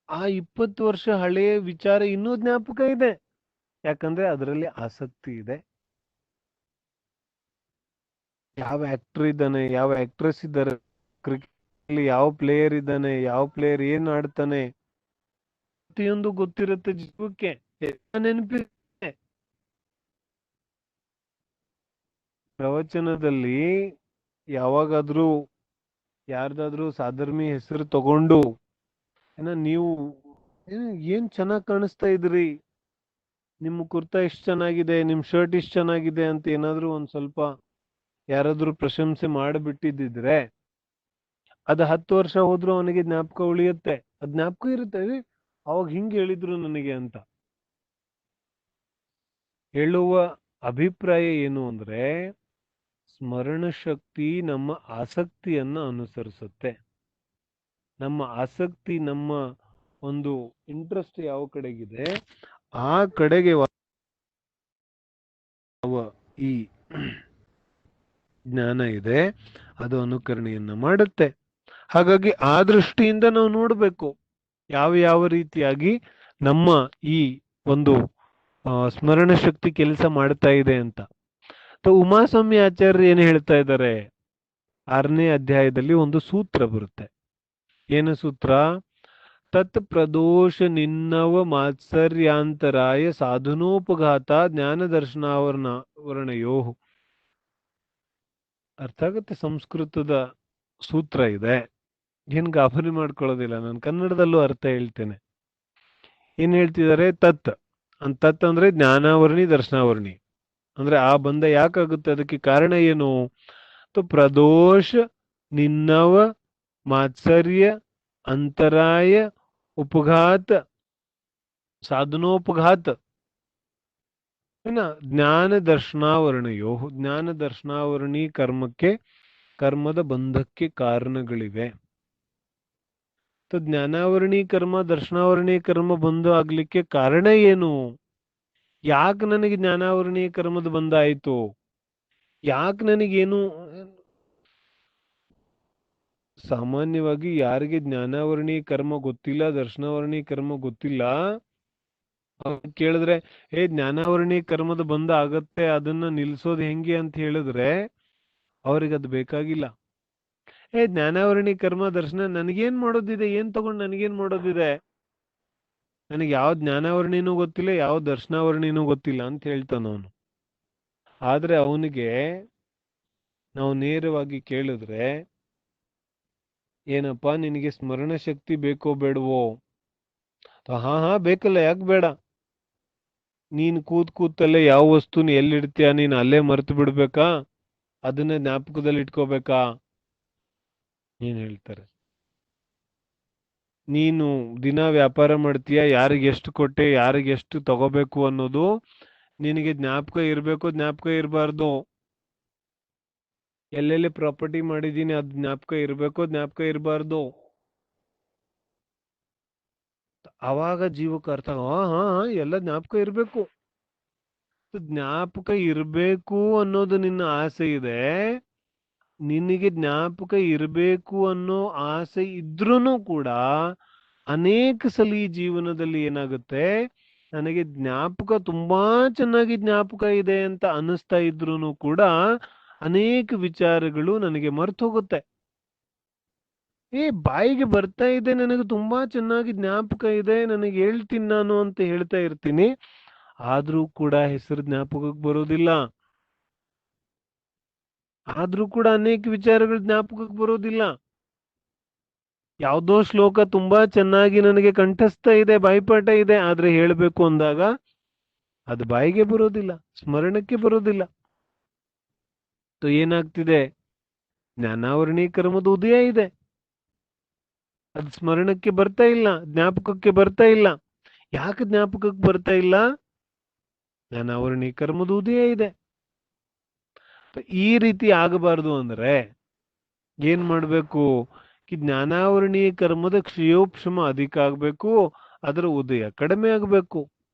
ಆ 20 ವರ್ಷ ಹಳೆಯ ವಿಚಾರ ಇನ್ನೂ ಜ್ಞಾಪಕ ಇದೆ, ಯಾಕಂದ್ರೆ ಅದರಲ್ಲಿ ಆಸಕ್ತಿ ಇದೆ. ಯಾವ ಆಕ್ಟರ್ ಇದ್ದಾನೆ, ಯಾವ ಆಕ್ಟ್ರೆಸ್ ಇದ್ದಾರೆ, ಕ್ರಿಕೆಟ್ ಅಲ್ಲಿ ಯಾವ ಪ್ಲೇಯರ್ ಇದ್ದಾನೆ, ಯಾವ ಪ್ಲೇಯರ್ ಏನ್ ಆಡ್ತಾನೆ, ಪ್ರತಿಯೊಂದು ಗೊತ್ತಿರುತ್ತೆ ಜೀವಕ್ಕೆ, ನೆನಪಿರುತ್ತೆ. ಪ್ರವಚನದಲ್ಲಿ ಯಾವಾಗಾದ್ರೂ ಯಾರ್ದಾದ್ರೂ ಸಾಧರ್ಮಿ ಹೆಸರು ತಗೊಂಡು ನೀವು ಏನ್ ಚೆನ್ನಾಗ್ ಕಾಣಿಸ್ತಾ ಇದ್ರಿ, ನಿಮ್ ಕುರ್ತಾ ಇಷ್ಟ ಚೆನ್ನಾಗಿದೆ, ನಿಮ್ ಶರ್ಟ್ ಇಷ್ಟ ಚೆನ್ನಾಗಿದೆ ಅಂತ ಏನಾದ್ರೂ ಒಂದ್ ಸ್ವಲ್ಪ ಯಾರಾದ್ರೂ ಪ್ರಶಂಸೆ ಮಾಡಿಬಿಟ್ಟಿದ್ರೆ ಅದು 10 ವರ್ಷ ಹೋದ್ರೂ ಅವನಿಗೆ ಜ್ಞಾಪಕ ಉಳಿಯುತ್ತೆ. ಅದ್ ಜ್ಞಾಪಕ ಇರುತ್ತೆ, ಅವಾಗ ಹಿಂಗ್ ಹೇಳಿದ್ರು ನನಗೆ ಅಂತ. ಹೇಳುವ ಅಭಿಪ್ರಾಯ ಏನು ಅಂದ್ರೆ, ಸ್ಮರಣ ಶಕ್ತಿ ನಮ್ಮ ಆಸಕ್ತಿಯನ್ನ ಅನುಸರಿಸುತ್ತೆ. ನಮ್ಮ ಆಸಕ್ತಿ, ನಮ್ಮ ಒಂದು ಇಂಟ್ರೆಸ್ಟ್ ಯಾವ ಕಡೆಗಿದೆ ಆ ಕಡೆಗೆ ಈ ಜ್ಞಾನ ಇದೆ, ಅದು ಅನುಕರಣೆಯನ್ನ ಮಾಡುತ್ತೆ. ಹಾಗಾಗಿ ಆ ದೃಷ್ಟಿಯಿಂದ ನಾವು ನೋಡ್ಬೇಕು ಯಾವ ಯಾವ ರೀತಿಯಾಗಿ ನಮ್ಮ ಈ ಒಂದು ಸ್ಮರಣ ಶಕ್ತಿ ಕೆಲಸ ಮಾಡ್ತಾ ಇದೆ ಅಂತ. ಉಮಾಸ್ವಾಮಿ ಆಚಾರ್ಯ ಏನ್ ಹೇಳ್ತಾ ಇದ್ದಾರೆ, 6ನೇ ಅಧ್ಯಾಯದಲ್ಲಿ ಒಂದು ಸೂತ್ರ ಬರುತ್ತೆ. ಏನು ಸೂತ್ರ? ತತ್ ಪ್ರದೋಷ ನಿನ್ನವ ಮಾತ್ಸರ್ಯಾಂತರಾಯ ಸಾಧನೋಪಘಾತ ಜ್ಞಾನ ದರ್ಶನಾವರಣಯೋ. ಅರ್ಥ ಆಗುತ್ತೆ? ಸಂಸ್ಕೃತದ ಸೂತ್ರ ಇದೆ, ಏನ್ ಗಾಬರಿ ಮಾಡ್ಕೊಳ್ಳೋದಿಲ್ಲ, ನಾನು ಕನ್ನಡದಲ್ಲೂ ಅರ್ಥ ಹೇಳ್ತೇನೆ. ಏನ್ ಹೇಳ್ತಿದ್ದಾರೆ? ತತ್ ಅಂದ್ರೆ ಜ್ಞಾನಾವರಣಿ ದರ್ಶನಾವರಣಿ, ಅಂದ್ರೆ ಆ ಬಂಧ ಯಾಕಾಗುತ್ತೆ, ಅದಕ್ಕೆ ಕಾರಣ ಏನು? ಪ್ರದೋಷ ನಿನ್ನವ ಮಾತ್ಸರ್ಯ ಅಂತರಾಯ ಉಪಘಾತ ಸಾಧನೋಪಘಾತ ಜ್ಞಾನ ದರ್ಶನಾವರಣೆಯೋ. ಜ್ಞಾನ ದರ್ಶನಾವರಣಿ ಕರ್ಮಕ್ಕೆ, ಕರ್ಮದ ಬಂಧಕ್ಕೆ ಕಾರಣಗಳಿವೆ. ಜ್ಞಾನಾವರಣಿ ಕರ್ಮ, ದರ್ಶನಾವರಣಿ ಕರ್ಮ ಬಂಧ ಆಗ್ಲಿಕ್ಕೆ ಕಾರಣ ಏನು? ಯಾಕೆ ನನಗೆ ಜ್ಞಾನಾವರಣಿ ಕರ್ಮದ ಬಂಧ ಆಯ್ತು? ಯಾಕೆ ನನಗೇನು? ಸಾಮಾನ್ಯವಾಗಿ ಯಾರಿಗೆ ಜ್ಞಾನಾವರಣಿ ಕರ್ಮ ಗೊತ್ತಿಲ್ಲ, ದರ್ಶನಾವರಣಿ ಕರ್ಮ ಗೊತ್ತಿಲ್ಲ, ಕೇಳಿದ್ರೆ ಜ್ಞಾನಾವರಣಿ ಕರ್ಮದ ಬಂಧ ಆಗತ್ತೆ, ಅದನ್ನ ನಿಲ್ಸೋದು ಹೆಂಗೆ ಅಂತ ಹೇಳಿದ್ರೆ ಅವ್ರಿಗೆ ಅದು ಬೇಕಾಗಿಲ್ಲ. ಜ್ಞಾನಾವರಣಿ ಕರ್ಮ ದರ್ಶನ ನನಗೇನ್ ಮಾಡೋದಿದೆ, ಏನ್ ತಗೊಂಡು ನನಗೇನ್ ಮಾಡೋದಿದೆ, ನನಗೆ ಯಾವ ಜ್ಞಾನಾವರಣಿನೂ ಗೊತ್ತಿಲ್ಲ, ಯಾವ ದರ್ಶನಾವರಣಿನೂ ಗೊತ್ತಿಲ್ಲ ಅಂತ ಹೇಳ್ತಾನ ಅವನು. ಆದ್ರೆ ಅವನಿಗೆ ನಾವು ನೇರವಾಗಿ ಕೇಳಿದ್ರೆ, ಏನಪ್ಪಾ ನಿನಗೆ ಸ್ಮರಣ ಶಕ್ತಿ ಬೇಕೋ ಬೇಡವೋ? ಹಾ ಬೇಕಲ್ಲ, ಯಾಕೆ ಬೇಡ? ನೀನ್ ಕೂತಲ್ಲೇ ಯಾವ ವಸ್ತುನ ಎಲ್ಲಿಡ್ತೀಯ, ನೀನ್ ಅಲ್ಲೇ ಮರ್ತು ಬಿಡ್ಬೇಕಾ? ಅದನ್ನ ಜ್ಞಾಪಕದಲ್ಲಿ ಇಟ್ಕೋಬೇಕಾ? ಏನ್ ಹೇಳ್ತಾರೆ? ನೀನು ದಿನ ವ್ಯಾಪಾರ ಮಾಡ್ತೀಯ, ಯಾರಿಗೆ ಎಷ್ಟು ಕೊಟ್ಟೆ, ಯಾರಿಗೆ ಎಷ್ಟು ತಗೋಬೇಕು ಅನ್ನೋದು ನಿನಗೆ ಜ್ಞಾಪಕ ಇರ್ಬೇಕು, ಜ್ಞಾಪಕ ಇರಬಾರ್ದು. ಎಲ್ಲೆಲ್ಲಿ ಪ್ರಾಪರ್ಟಿ ಮಾಡಿದೀನಿ ಅದು ಜ್ಞಾಪಕ ಇರ್ಬೇಕು, ಜ್ಞಾಪಕ ಇರಬಾರ್ದು. ಅವಾಗ ಜೀವಕ್ಕೆ ಅರ್ಥ, ಹಾ ಎಲ್ಲ ಜ್ಞಾಪಕ ಇರ್ಬೇಕು. ಜ್ಞಾಪಕ ಇರ್ಬೇಕು ಅನ್ನೋದು ನಿನ್ನ ಆಸೆ ಇದೆ. ನಿನಗೆ ಜ್ಞಾಪಕ ಇರಬೇಕು ಅನ್ನೋ ಆಸೆ ಇದ್ರೂ ಕೂಡ ಅನೇಕ ಸಲ ಈ ಜೀವನದಲ್ಲಿ ಏನಾಗುತ್ತೆ, ನನಗೆ ಜ್ಞಾಪಕ ತುಂಬಾ ಚೆನ್ನಾಗಿ ಜ್ಞಾಪಕ ಇದೆ ಅಂತ ಅನಿಸ್ತಾ ಇದ್ರೂ ಕೂಡ ಅನೇಕ ವಿಚಾರಗಳು ನನಗೆ ಮರ್ತು ಹೋಗುತ್ತೆ. ಬಾಯಿಗೆ ಬರ್ತಾ ಇದೆ, ನನಗೆ ತುಂಬಾ ಚೆನ್ನಾಗಿ ಜ್ಞಾಪಕ ಇದೆ, ನನಗೆ ಹೇಳ್ತೀನಿ ನಾನು ಅಂತ ಹೇಳ್ತಾ ಇರ್ತೀನಿ. ಆದ್ರೂ ಕೂಡ ಹೆಸರು ಜ್ಞಾಪಕಕ್ಕೆ ಬರೋದಿಲ್ಲ. ಆದ್ರೂ ಕೂಡ ಅನೇಕ ವಿಚಾರಗಳು ಜ್ಞಾಪಕಕ್ಕೆ ಬರೋದಿಲ್ಲ. ಯಾವುದೋ ಶ್ಲೋಕ ತುಂಬಾ ಚೆನ್ನಾಗಿ ನನಗೆ ಕಂಠಸ್ಥ ಇದೆ, ಬಾಯಿಪಾಠ ಇದೆ, ಆದ್ರೆ ಹೇಳ್ಬೇಕು ಅಂದಾಗ ಅದು ಬಾಯಿಗೆ ಬರೋದಿಲ್ಲ, ಸ್ಮರಣಕ್ಕೆ ಬರೋದಿಲ್ಲ. ಏನಾಗ್ತಿದೆ? ಜ್ಞಾನಾವರಣಿ ಕರ್ಮದ ಉದಯ ಇದೆ, ಅದು ಸ್ಮರಣಕ್ಕೆ ಬರ್ತಾ ಇಲ್ಲ, ಜ್ಞಾಪಕಕ್ಕೆ ಬರ್ತಾ ಇಲ್ಲ. ಯಾಕೆ ಜ್ಞಾಪಕಕ್ಕೆ ಬರ್ತಾ ಇಲ್ಲ? ಜ್ಞಾನಾವರಣಿ ಕರ್ಮದ ಉದಯ ಇದೆ. ಈ ರೀತಿ ಆಗಬಾರ್ದು ಅಂದ್ರೆ ಏನ್ ಮಾಡ್ಬೇಕು? ಜ್ಞಾನಾವರಣಿ ಕರ್ಮದ ಕ್ಷಯೋಕ್ಷಮ ಅಧಿಕ ಆಗ್ಬೇಕು, ಅದರ ಉದಯ ಕಡಿಮೆ ಆಗ್ಬೇಕು.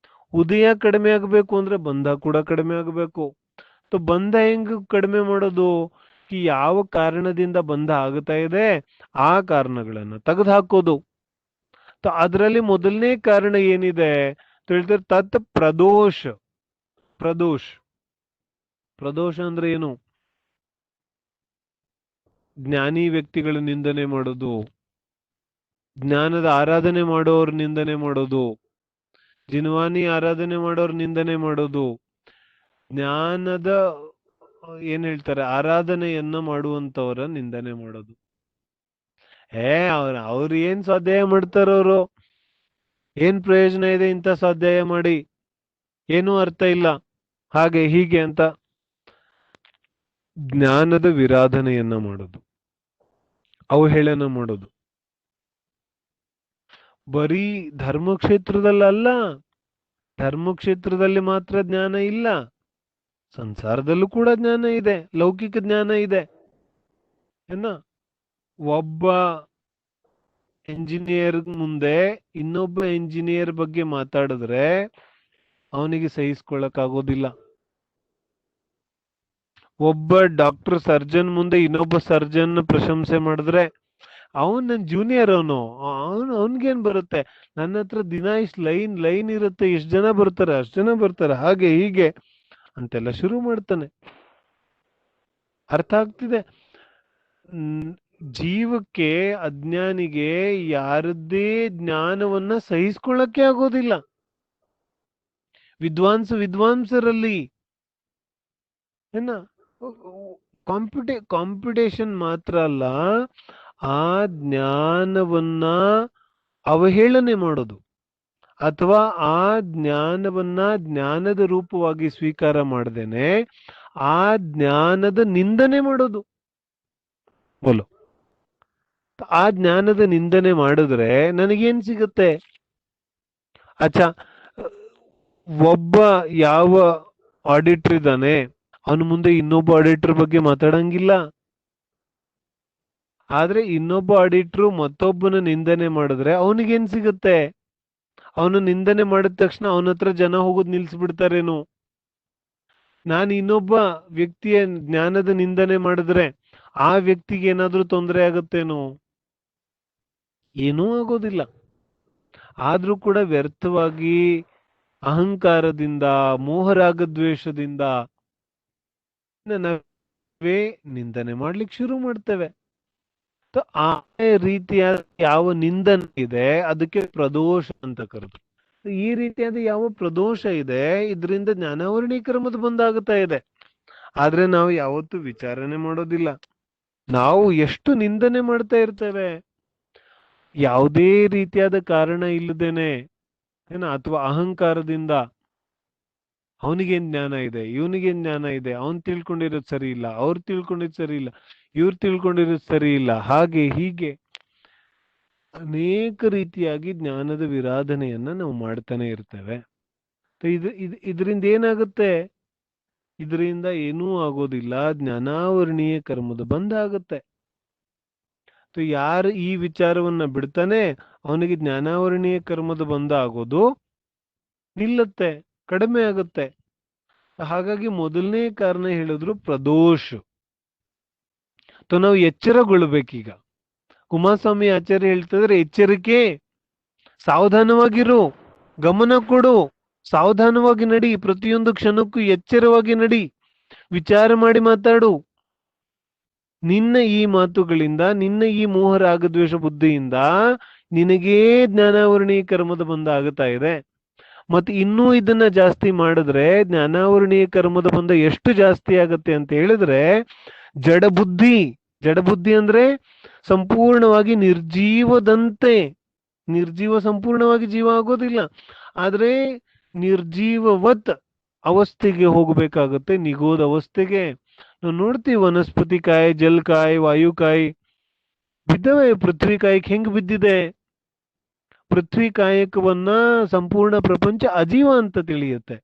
ಉದಯ ಕಡಿಮೆ ಆಗ್ಬೇಕು ಅಂದ್ರೆ ಬಂಧ ಕೂಡ ಕಡಿಮೆ ಆಗ್ಬೇಕು. ಬಂಧ ಹೆಂಗ್ ಕಡಿಮೆ ಮಾಡೋದು? ಯಾವ ಕಾರಣದಿಂದ ಬಂಧ ಆಗ್ತಾ ಇದೆ ಆ ಕಾರಣಗಳನ್ನ ತೆಗೆದು ಹಾಕೋದು. ಅದರಲ್ಲಿ ಮೊದಲನೇ ಕಾರಣ ಏನಿದೆ ಹೇಳ್ತಾರೆ? ತತ್ ಪ್ರದೋಷ. ಪ್ರದೋಷ ಪ್ರದೋಷ ಅಂದ್ರೆ ಏನು? ಜ್ಞಾನಿ ವ್ಯಕ್ತಿಗಳ ನಿಂದನೆ ಮಾಡೋದು, ಜ್ಞಾನದ ಆರಾಧನೆ ಮಾಡೋರ್ ನಿಂದನೆ ಮಾಡೋದು, ಜಿನ್ವಾನಿ ಆರಾಧನೆ ಮಾಡೋರ್ ನಿಂದನೆ ಮಾಡೋದು, ಜ್ಞಾನದ ಏನ್ ಹೇಳ್ತಾರೆ ಆರಾಧನೆಯನ್ನ ಮಾಡುವಂತವರ ನಿಂದನೆ ಮಾಡೋದು. ಅವ್ರು ಏನ್ ಸ್ವಾಧ್ಯಾಯ ಮಾಡ್ತಾರವ್ರು? ಏನ್ ಪ್ರಯೋಜನ ಇದೆ ಇಂಥ ಸ್ವಾಧ್ಯಾಯ ಮಾಡಿ? ಏನೂ ಅರ್ಥ ಇಲ್ಲ, ಹಾಗೆ ಹೀಗೆ ಅಂತ ಜ್ಞಾನದ ವಿರಾಧನೆಯನ್ನ ಮಾಡೋದು, ಅವಹೇಳನ ಮಾಡೋದು. ಬರೀ ಧರ್ಮಕ್ಷೇತ್ರದಲ್ಲ, ಧರ್ಮಕ್ಷೇತ್ರದಲ್ಲಿ ಮಾತ್ರ ಜ್ಞಾನ ಇಲ್ಲ, ಸಂಸಾರದಲ್ಲೂ ಕೂಡ ಜ್ಞಾನ ಇದೆ, ಲೌಕಿಕ ಜ್ಞಾನ ಇದೆ. ಒಬ್ಬ ಎಂಜಿನಿಯರ್ ಮುಂದೆ ಇನ್ನೊಬ್ಬ ಎಂಜಿನಿಯರ್ ಬಗ್ಗೆ ಮಾತಾಡಿದ್ರೆ ಅವನಿಗೆ ಸಹಿಸ್ಕೊಳ್ಳಕ್ ಆಗೋದಿಲ್ಲ. ಒಬ್ಬ ಡಾಕ್ಟರ್ ಸರ್ಜನ್ ಮುಂದೆ ಇನ್ನೊಬ್ಬ ಸರ್ಜನ್ ಪ್ರಶಂಸೆ ಮಾಡಿದ್ರೆ ಅವನ್ ನನ್ ಜೂನಿಯರ್, ಅವನ್ಗೇನ್ ಬರುತ್ತೆ? ನನ್ನ ಹತ್ರ ದಿನ ಇಷ್ಟು ಲೈನ್ ಇರುತ್ತೆ, ಇಷ್ಟು ಜನ ಬರ್ತಾರೆ, ಅಷ್ಟು ಜನ ಬರ್ತಾರೆ, ಹಾಗೆ ಹೀಗೆ ಅಂತೆಲ್ಲ ಶುರು ಮಾಡ್ತಾನೆ. ಅರ್ಥ ಆಗ್ತಿದೆ? ಜೀವಕ್ಕೆ, ಅಜ್ಞಾನಿಗೆ ಯಾರದ್ದೇ ಜ್ಞಾನವನ್ನ ಸಹಿಸ್ಕೊಳ್ಳಕ್ಕೆ ಆಗೋದಿಲ್ಲ. ವಿದ್ವಾಂಸರಲ್ಲಿ ಕಾಂಪಿಟೇಷನ್ ಮಾತ್ರ ಅಲ್ಲ, ಆ ಜ್ಞಾನವನ್ನ ಅವಹೇಳನೆ ಮಾಡೋದು ಅಥವಾ ಆ ಜ್ಞಾನವನ್ನ ಜ್ಞಾನದ ರೂಪವಾಗಿ ಸ್ವೀಕಾರ ಮಾಡದೇನೆ ಆ ಜ್ಞಾನದ ನಿಂದನೆ ಮಾಡೋದು. ಬೋಲು, ಆ ಜ್ಞಾನದ ನಿಂದನೆ ಮಾಡಿದ್ರೆ ನನಗೇನ್ ಸಿಗುತ್ತೆ? ಅಚ್ಚಾ, ಒಬ್ಬ ಯಾವ ಆಡಿಟರ್ ಇದ್ದಾನೆ, ಅವನ ಮುಂದೆ ಇನ್ನೊಬ್ಬ ಆಡಿಟರ್ ಬಗ್ಗೆ ಮಾತಾಡಂಗಿಲ್ಲ. ಆದ್ರೆ ಇನ್ನೊಬ್ಬ ಆಡಿಟ್ರು ಮತ್ತೊಬ್ಬನ ನಿಂದನೆ ಮಾಡಿದ್ರೆ ಅವನಿಗೇನ್ ಸಿಗುತ್ತೆ? ಅವನು ನಿಂದನೆ ಮಾಡಿದ ತಕ್ಷಣ ಅವನ ಹತ್ರ ಜನ ಹೋಗೋದು ನಿಲ್ಸ್ಬಿಡ್ತಾರೇನು? ನಾನು ಇನ್ನೊಬ್ಬ ವ್ಯಕ್ತಿಯ ಜ್ಞಾನದ ನಿಂದನೆ ಮಾಡಿದ್ರೆ ಆ ವ್ಯಕ್ತಿಗೆ ಏನಾದ್ರೂ ತೊಂದರೆ ಆಗುತ್ತೇನೋ? ಏನೂ ಆಗೋದಿಲ್ಲ. ಆದ್ರೂ ಕೂಡ ವ್ಯರ್ಥವಾಗಿ ಅಹಂಕಾರದಿಂದ, ಮೋಹರಾಗದ್ವೇಷದಿಂದ ನಾವೇ ನಿಂದನೆ ಮಾಡ್ಲಿಕ್ಕೆ ಶುರು ಮಾಡ್ತೇವೆ. ಆ ರೀತಿಯಾದ ಯಾವ ನಿಂದನೆ ಇದೆ ಅದಕ್ಕೆ ಪ್ರದೋಷ ಅಂತ ಕರೆದು. ಈ ರೀತಿಯಾದ ಯಾವ ಪ್ರದೋಷ ಇದೆ ಇದರಿಂದ ಜ್ಞಾನಾವರಣಿ ಕ್ರಮದ ಬಂದಾಗುತ್ತಾ ಇದೆ. ಆದ್ರೆ ನಾವು ಯಾವತ್ತೂ ವಿಚಾರಣೆ ಮಾಡೋದಿಲ್ಲ. ನಾವು ಎಷ್ಟು ನಿಂದನೆ ಮಾಡ್ತಾ ಇರ್ತೇವೆ, ಯಾವುದೇ ರೀತಿಯಾದ ಕಾರಣ ಇಲ್ಲದೇನೆ, ಅಥವಾ ಅಹಂಕಾರದಿಂದ. ಅವನಿಗೇನ್ ಜ್ಞಾನ ಇದೆ, ಇವನಿಗೇನ್ ಜ್ಞಾನ ಇದೆ, ಅವನ್ ತಿಳ್ಕೊಂಡಿರೋದು ಸರಿ ಇಲ್ಲ, ಅವ್ರು ತಿಳ್ಕೊಂಡಿದ್ ಸರಿ ಇಲ್ಲ, ಇವ್ರು ತಿಳ್ಕೊಂಡಿರೋದು ಸರಿ ಇಲ್ಲ, ಹಾಗೆ ಹೀಗೆ ಅನೇಕ ರೀತಿಯಾಗಿ ಜ್ಞಾನದ ವಿರಾಧನೆಯನ್ನ ನಾವು ಮಾಡ್ತಾನೆ ಇರ್ತೇವೆ. ಇದರಿಂದ ಏನಾಗುತ್ತೆ? ಇದರಿಂದ ಏನೂ ಆಗೋದಿಲ್ಲ, ಜ್ಞಾನಾವರಣೀಯ ಕರ್ಮದ ಬಂಧ ಆಗುತ್ತೆ. ಯಾರು ಈ ವಿಚಾರವನ್ನ ಬಿಡ್ತಾನೆ ಅವನಿಗೆ ಜ್ಞಾನಾವರಣೀಯ ಕರ್ಮದ ಬಂಧ ಆಗೋದು ನಿಲ್ಲುತ್ತೆ, ಕಡಿಮೆ ಆಗುತ್ತೆ. ಹಾಗಾಗಿ ಮೊದಲನೇ ಕಾರಣ ಹೇಳಿದ್ರು ಪ್ರದೋಷ. ನಾವು ಎಚ್ಚರಗೊಳ್ಬೇಕೀಗ. ಕುಮಾರಸ್ವಾಮಿ ಆಚಾರ್ಯ ಹೇಳ್ತಿದ್ರೆ ಎಚ್ಚರಿಕೆ, ಸಾವಧಾನವಾಗಿರು, ಗಮನ ಕೊಡು, ಸಾವಧಾನವಾಗಿ ನಡಿ, ಪ್ರತಿಯೊಂದು ಕ್ಷಣಕ್ಕೂ ಎಚ್ಚರವಾಗಿ ನಡಿ, ವಿಚಾರ ಮಾಡಿ ಮಾತಾಡು. ನಿನ್ನ ಈ ಮಾತುಗಳಿಂದ, ನಿನ್ನ ಈ ಮೋಹ ರಾಗದ್ವೇಷ ಬುದ್ಧಿಯಿಂದ ನಿನಗೇ ಜ್ಞಾನಾವರಣೀಯ ಕರ್ಮದ ಬಂಧ ಆಗುತ್ತಾ ಇದೆ. ಮತ್ತೆ ಇನ್ನೂ ಇದನ್ನ ಜಾಸ್ತಿ ಮಾಡಿದ್ರೆ ಜ್ಞಾನಾವರಣೀಯ ಕರ್ಮದ ಬಂಧ ಎಷ್ಟು ಜಾಸ್ತಿ ಆಗತ್ತೆ ಅಂತ ಹೇಳಿದ್ರೆ, ಜಡಬುದ್ಧಿ, ಜಡಬುದ್ಧಿ ಅಂದ್ರೆ ಸಂಪೂರ್ಣವಾಗಿ ನಿರ್ಜೀವದಂತೆ, ನಿರ್ಜೀವ ಸಂಪೂರ್ಣವಾಗಿ ಜೀವ ಆಗೋದಿಲ್ಲ, ಆದ್ರೆ ನಿರ್ಜೀವವತ್ ಅವಸ್ಥೆಗೆ ಹೋಗ್ಬೇಕಾಗತ್ತೆ, ನಿಗೋದ ಅವಸ್ಥೆಗೆ. ನಾವು ನೋಡ್ತೀವಿ ವನಸ್ಪತಿ ಕಾಯಿ, ಜಲ್ಕಾಯಿ, ವಾಯುಕಾಯಿ ಬಿದ್ದವೆ. ಪೃಥ್ವಿ ಕಾಯಕ್ ಹೆಂಗ್ ಬಿದ್ದಿದೆ? ಪೃಥ್ವಿ ಕಾಯಕವನ್ನ ಸಂಪೂರ್ಣ ಪ್ರಪಂಚ ಅಜೀವ ಅಂತ ತಿಳಿಯುತ್ತೆ.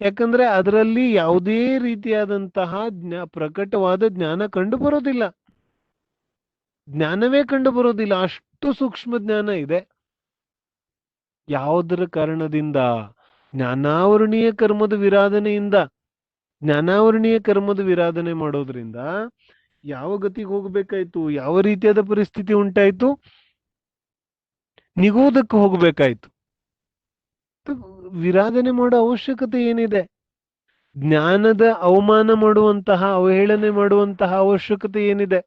ಯಾಕಂದ್ರೆ ಅದರಲ್ಲಿ ಯಾವುದೇ ರೀತಿಯಾದಂತಹ ಪ್ರಕಟವಾದ ಜ್ಞಾನ ಕಂಡು ಬರೋದಿಲ್ಲ, ಜ್ಞಾನವೇ ಕಂಡು ಬರೋದಿಲ್ಲ, ಅಷ್ಟು ಸೂಕ್ಷ್ಮ ಜ್ಞಾನ ಇದೆ. ಯಾವುದರ ಕಾರಣದಿಂದ? ಜ್ಞಾನಾವರಣೀಯ ಕರ್ಮದ ವಿರಾಧನೆಯಿಂದ. ಜ್ಞಾನಾವರಣೀಯ ಕರ್ಮದ ವಿರಾಧನೆ ಮಾಡೋದ್ರಿಂದ ಯಾವ ಗತಿಗೆ ಹೋಗ್ಬೇಕಾಯ್ತು? ಯಾವ ರೀತಿಯಾದ ಪರಿಸ್ಥಿತಿ ಉಂಟಾಯ್ತು? ನಿಗೋದಕ್ಕೆ ಹೋಗ್ಬೇಕಾಯ್ತು. ವಿರಾಧನೆ ಮಾಡೋ ಅವಶ್ಯಕತೆ ಏನಿದೆ? ಜ್ಞಾನದ ಅವಮಾನ ಮಾಡುವಂತಹ, ಅವಹೇಳನೆ ಮಾಡುವಂತಹ ಅವಶ್ಯಕತೆ ಏನಿದೆ?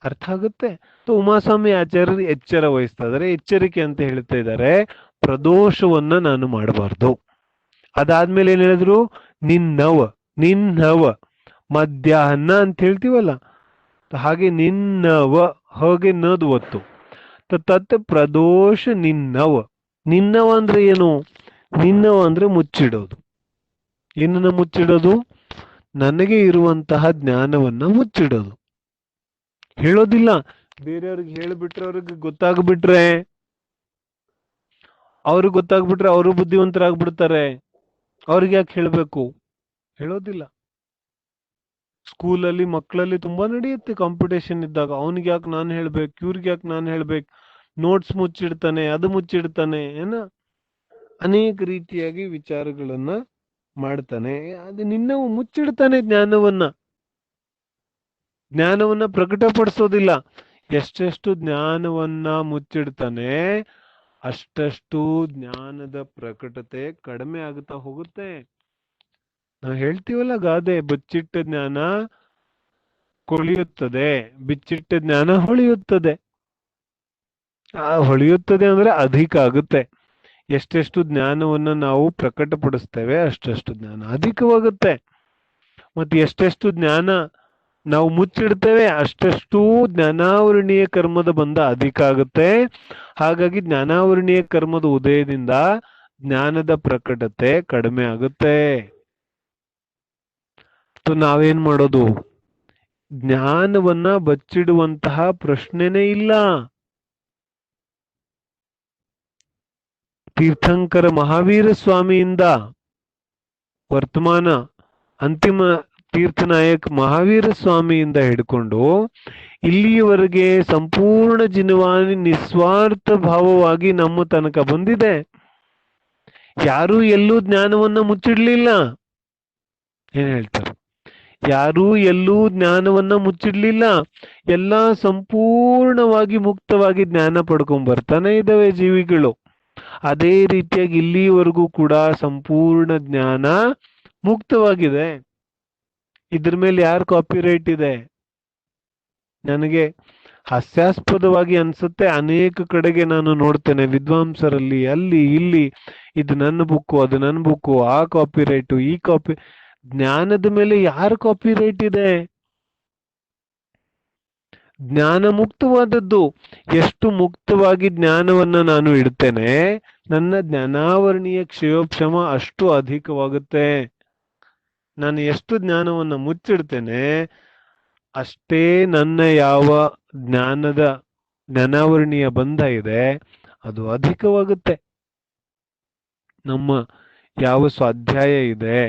ಅರ್ಥ ಆಗುತ್ತೆ? ಉಮಾಸ್ವಾಮಿ ಆಚಾರ್ಯರು ಎಚ್ಚರ ವಹಿಸ್ತಾ ಇದಾರೆ, ಎಚ್ಚರಿಕೆ ಅಂತ ಹೇಳ್ತಾ ಇದ್ದಾರೆ, ಪ್ರದೋಷವನ್ನ ನಾನು ಮಾಡಬಾರ್ದು. ಅದಾದ್ಮೇಲೆ ಏನ್ ಹೇಳಿದ್ರು? ನಿನ್ನವ, ನಿನ್ನವ, ಮಧ್ಯಾಹ್ನ ಅಂತ ಹೇಳ್ತೀವಲ್ಲ ಹಾಗೆ ನಿನ್ನವ, ಹಾಗೆ ನದು ಒತ್ತು ತತ್ ಪ್ರದೋಷ ನಿನ್ನವ. ನಿನ್ನವ ಅಂದ್ರೆ ಏನು? ನಿನ್ನವ ಅಂದ್ರೆ ಮುಚ್ಚಿಡೋದು. ಏನನ್ನ ಮುಚ್ಚಿಡೋದು? ನನಗೆ ಇರುವಂತಹ ಜ್ಞಾನವನ್ನ ಮುಚ್ಚಿಡೋದು. ಹೇಳೋದಿಲ್ಲ, ಬೇರೆಯವ್ರಿಗೆ ಹೇಳಿಬಿಟ್ರೆ, ಅವ್ರಿಗೆ ಗೊತ್ತಾಗ್ಬಿಟ್ರೆ, ಅವ್ರಿಗೆ ಗೊತ್ತಾಗ್ಬಿಟ್ರೆ ಅವರು ಬುದ್ಧಿವಂತರಾಗ್ಬಿಡ್ತಾರೆ, ಅವ್ರಿಗೆ ಯಾಕೆ ಹೇಳ್ಬೇಕು? ಹೇಳೋದಿಲ್ಲ. ಸ್ಕೂಲಲ್ಲಿ ಮಕ್ಕಳಲ್ಲಿ ತುಂಬಾ ನಡೆಯುತ್ತೆ ಕಾಂಪಿಟೇಷನ್ ಇದ್ದಾಗ, ಅವನಿಗೆ ಯಾಕೆ ನಾನು ಹೇಳ್ಬೇಕು, ಇವ್ರಿಗೆ ಯಾಕೆ ನಾನು ಹೇಳ್ಬೇಕು, ನೋಟ್ಸ್ ಮುಚ್ಚಿಡ್ತಾನೆ, ಅದು ಮುಚ್ಚಿಡ್ತಾನೆ, ಅನೇಕ ರೀತಿಯಾಗಿ ವಿಚಾರಗಳನ್ನ ಮಾಡ್ತಾನೆ. ಅದು ನಿನ್ನವು ಮುಚ್ಚಿಡ್ತಾನೆ ಜ್ಞಾನವನ್ನ, ಜ್ಞಾನವನ್ನ ಪ್ರಕಟಪಡಿಸೋದಿಲ್ಲ. ಎಷ್ಟೆಷ್ಟು ಜ್ಞಾನವನ್ನ ಮುಚ್ಚಿಡ್ತಾನೆ ಅಷ್ಟಷ್ಟು ಜ್ಞಾನದ ಪ್ರಕಟತೆ ಕಡಿಮೆ ಆಗುತ್ತಾ ಹೋಗುತ್ತೆ. ನಾವು ಹೇಳ್ತೀವಲ್ಲ ಗಾದೆ, ಬಚ್ಚಿಟ್ಟ ಜ್ಞಾನ ಕೊಳಿಯುತ್ತದೆ, ಬಿಚ್ಚಿಟ್ಟ ಜ್ಞಾನ ಹೊಳೆಯುತ್ತದೆ. ಆ ಹೊಳೆಯುತ್ತದೆ ಅಂದ್ರೆ ಅಧಿಕ ಆಗುತ್ತೆ. ಎಷ್ಟೆಷ್ಟು ಜ್ಞಾನವನ್ನ ನಾವು ಪ್ರಕಟಪಡಿಸ್ತೇವೆ ಅಷ್ಟಷ್ಟು ಜ್ಞಾನ ಅಧಿಕವಾಗುತ್ತೆ. ಮತ್ತೆ ಎಷ್ಟೆಷ್ಟು ಜ್ಞಾನ ನಾವು ಮುಚ್ಚಿಡ್ತೇವೆ ಅಷ್ಟಷ್ಟು ಜ್ಞಾನಾವರಣೀಯ ಕರ್ಮದ ಬಂಧ ಅಧಿಕ ಆಗುತ್ತೆ. ಹಾಗಾಗಿ ಜ್ಞಾನಾವರಣೀಯ ಕರ್ಮದ ಉದಯದಿಂದ ಜ್ಞಾನದ ಪ್ರಕಟತೆ ಕಡಿಮೆ ಆಗುತ್ತೆ. ನಾವೇನ್ ಮಾಡೋದು? ಜ್ಞಾನವನ್ನ ಬಚ್ಚಿಡುವಂತಹ ಪ್ರಶ್ನೆನೇ ಇಲ್ಲ. ತೀರ್ಥಂಕರ ಮಹಾವೀರ ಸ್ವಾಮಿಯಿಂದ ವರ್ತಮಾನ ಅಂತಿಮ ತೀರ್ಥನಾಯಕ್ ಮಹಾವೀರ ಸ್ವಾಮಿಯಿಂದ ಹಿಡ್ಕೊಂಡು ಇಲ್ಲಿಯವರೆಗೆ ಸಂಪೂರ್ಣ ಜಿನವಾನಿ ನಿಸ್ವಾರ್ಥ ಭಾವವಾಗಿ ನಮ್ಮ ತನಕ ಬಂದಿದೆ. ಯಾರೂ ಎಲ್ಲೂ ಜ್ಞಾನವನ್ನ ಮುಚ್ಚಿಡ್ಲಿಲ್ಲ. ಏನ್ ಹೇಳ್ತಾರೆ? ಯಾರೂ ಎಲ್ಲೂ ಜ್ಞಾನವನ್ನ ಮುಚ್ಚಿಡ್ಲಿಲ್ಲ. ಎಲ್ಲಾ ಸಂಪೂರ್ಣವಾಗಿ ಮುಕ್ತವಾಗಿ ಜ್ಞಾನ ಪಡ್ಕೊಂಡ್ ಬರ್ತಾನೆ ಇದ್ದಾವೆ ಜೀವಿಗಳು. ಅದೇ ರೀತಿಯಾಗಿ ಇಲ್ಲಿವರೆಗೂ ಕೂಡ ಸಂಪೂರ್ಣ ಜ್ಞಾನ ಮುಕ್ತವಾಗಿದೆ. ಇದ್ರ ಮೇಲೆ ಯಾರು ಕಾಪಿರೈಟ್ ಇದೆ? ನನಗೆ ಹಾಸ್ಯಾಸ್ಪದವಾಗಿ ಅನ್ಸುತ್ತೆ, ಅನೇಕ ಕಡೆಗೆ ನಾನು ನೋಡ್ತೇನೆ ವಿದ್ವಾಂಸರಲ್ಲಿ ಅಲ್ಲಿ ಇಲ್ಲಿ, ಇದು ನನ್ನ ಬುಕ್ಕು, ಅದು ನನ್ನ ಬುಕ್ಕು, ಆ ಕಾಪಿರೈಟು, ಈ ಕಾಪಿ. ಜ್ಞಾನದ ಮೇಲೆ ಯಾರು ಕಾಪಿರೈಟ್ ಇದೆ? ಜ್ಞಾನ ಮುಕ್ತವಾದದ್ದು. ಎಷ್ಟು ಮುಕ್ತವಾಗಿ ಜ್ಞಾನವನ್ನ ನಾನು ಇಡ್ತೇನೆ, ನನ್ನ ಜ್ಞಾನಾವರಣೀಯ ಕ್ಷಯೋಕ್ಷಮ ಅಷ್ಟು ಅಧಿಕವಾಗುತ್ತೆ. ನಾನು ಎಷ್ಟು ಜ್ಞಾನವನ್ನ ಮುಚ್ಚಿಡ್ತೇನೆ ಅಷ್ಟೇ ನನ್ನ ಯಾವ ಜ್ಞಾನಾವರಣೀಯ ಬಂಧ ಇದೆ ಅದು ಅಧಿಕವಾಗುತ್ತೆ. ನಮ್ಮ ಯಾವ ಸ್ವಾಧ್ಯಾಯ ಇದೆ,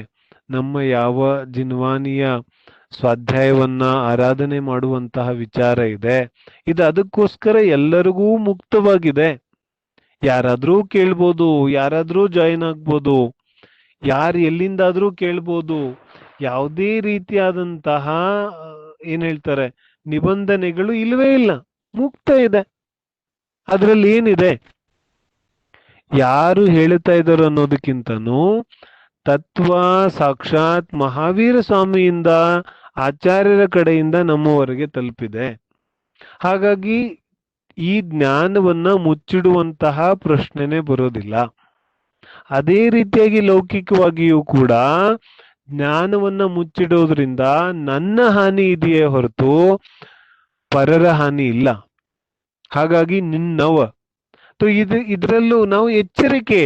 ನಮ್ಮ ಯಾವ ಜಿನ್ವಾನಿಯ ಸ್ವಾಧ್ಯಾಯವನ್ನ ಆರಾಧನೆ ಮಾಡುವಂತಹ ವಿಚಾರ ಇದೆ, ಇದು ಅದಕ್ಕೋಸ್ಕರ ಎಲ್ಲರಿಗೂ ಮುಕ್ತವಾಗಿದೆ. ಯಾರಾದ್ರೂ ಕೇಳ್ಬೋದು, ಯಾರಾದ್ರೂ ಜಾಯಿನ್ ಆಗ್ಬೋದು, ಯಾರು ಎಲ್ಲಿಂದಾದ್ರೂ ಕೇಳ್ಬೋದು. ಯಾವುದೇ ರೀತಿಯಾದಂತಹ ಏನ್ ಹೇಳ್ತಾರೆ ನಿಬಂಧನೆಗಳು ಇಲ್ವೇ ಇಲ್ಲ, ಮುಕ್ತ ಇದೆ. ಅದ್ರಲ್ಲಿ ಏನಿದೆ? ಯಾರು ಹೇಳ್ತಾ ಇದ್ದಾರೆ ಅನ್ನೋದಕ್ಕಿಂತನೂ ತತ್ವ ಸಾಕ್ಷಾತ್ ಮಹಾವೀರ ಸ್ವಾಮಿಯಿಂದ ಆಚಾರ್ಯರ ಕಡೆಯಿಂದ ನಮ್ಮವರೆಗೆ ತಲುಪಿದೆ. ಹಾಗಾಗಿ ಈ ಜ್ಞಾನವನ್ನ ಮುಚ್ಚಿಡುವಂತಹ ಪ್ರಶ್ನೆನೇ ಬರೋದಿಲ್ಲ. ಅದೇ ರೀತಿಯಾಗಿ ಲೌಕಿಕವಾಗಿಯೂ ಕೂಡ ಜ್ಞಾನವನ್ನ ಮುಚ್ಚಿಡೋದ್ರಿಂದ ನನ್ನ ಹಾನಿ ಇದೆಯೇ ಹೊರತು ಪರರ ಹಾನಿ ಇಲ್ಲ. ಹಾಗಾಗಿ ನಿನ್ನವ ಇದರಲ್ಲೂ ನಾವು ಎಚ್ಚರಿಕೆ,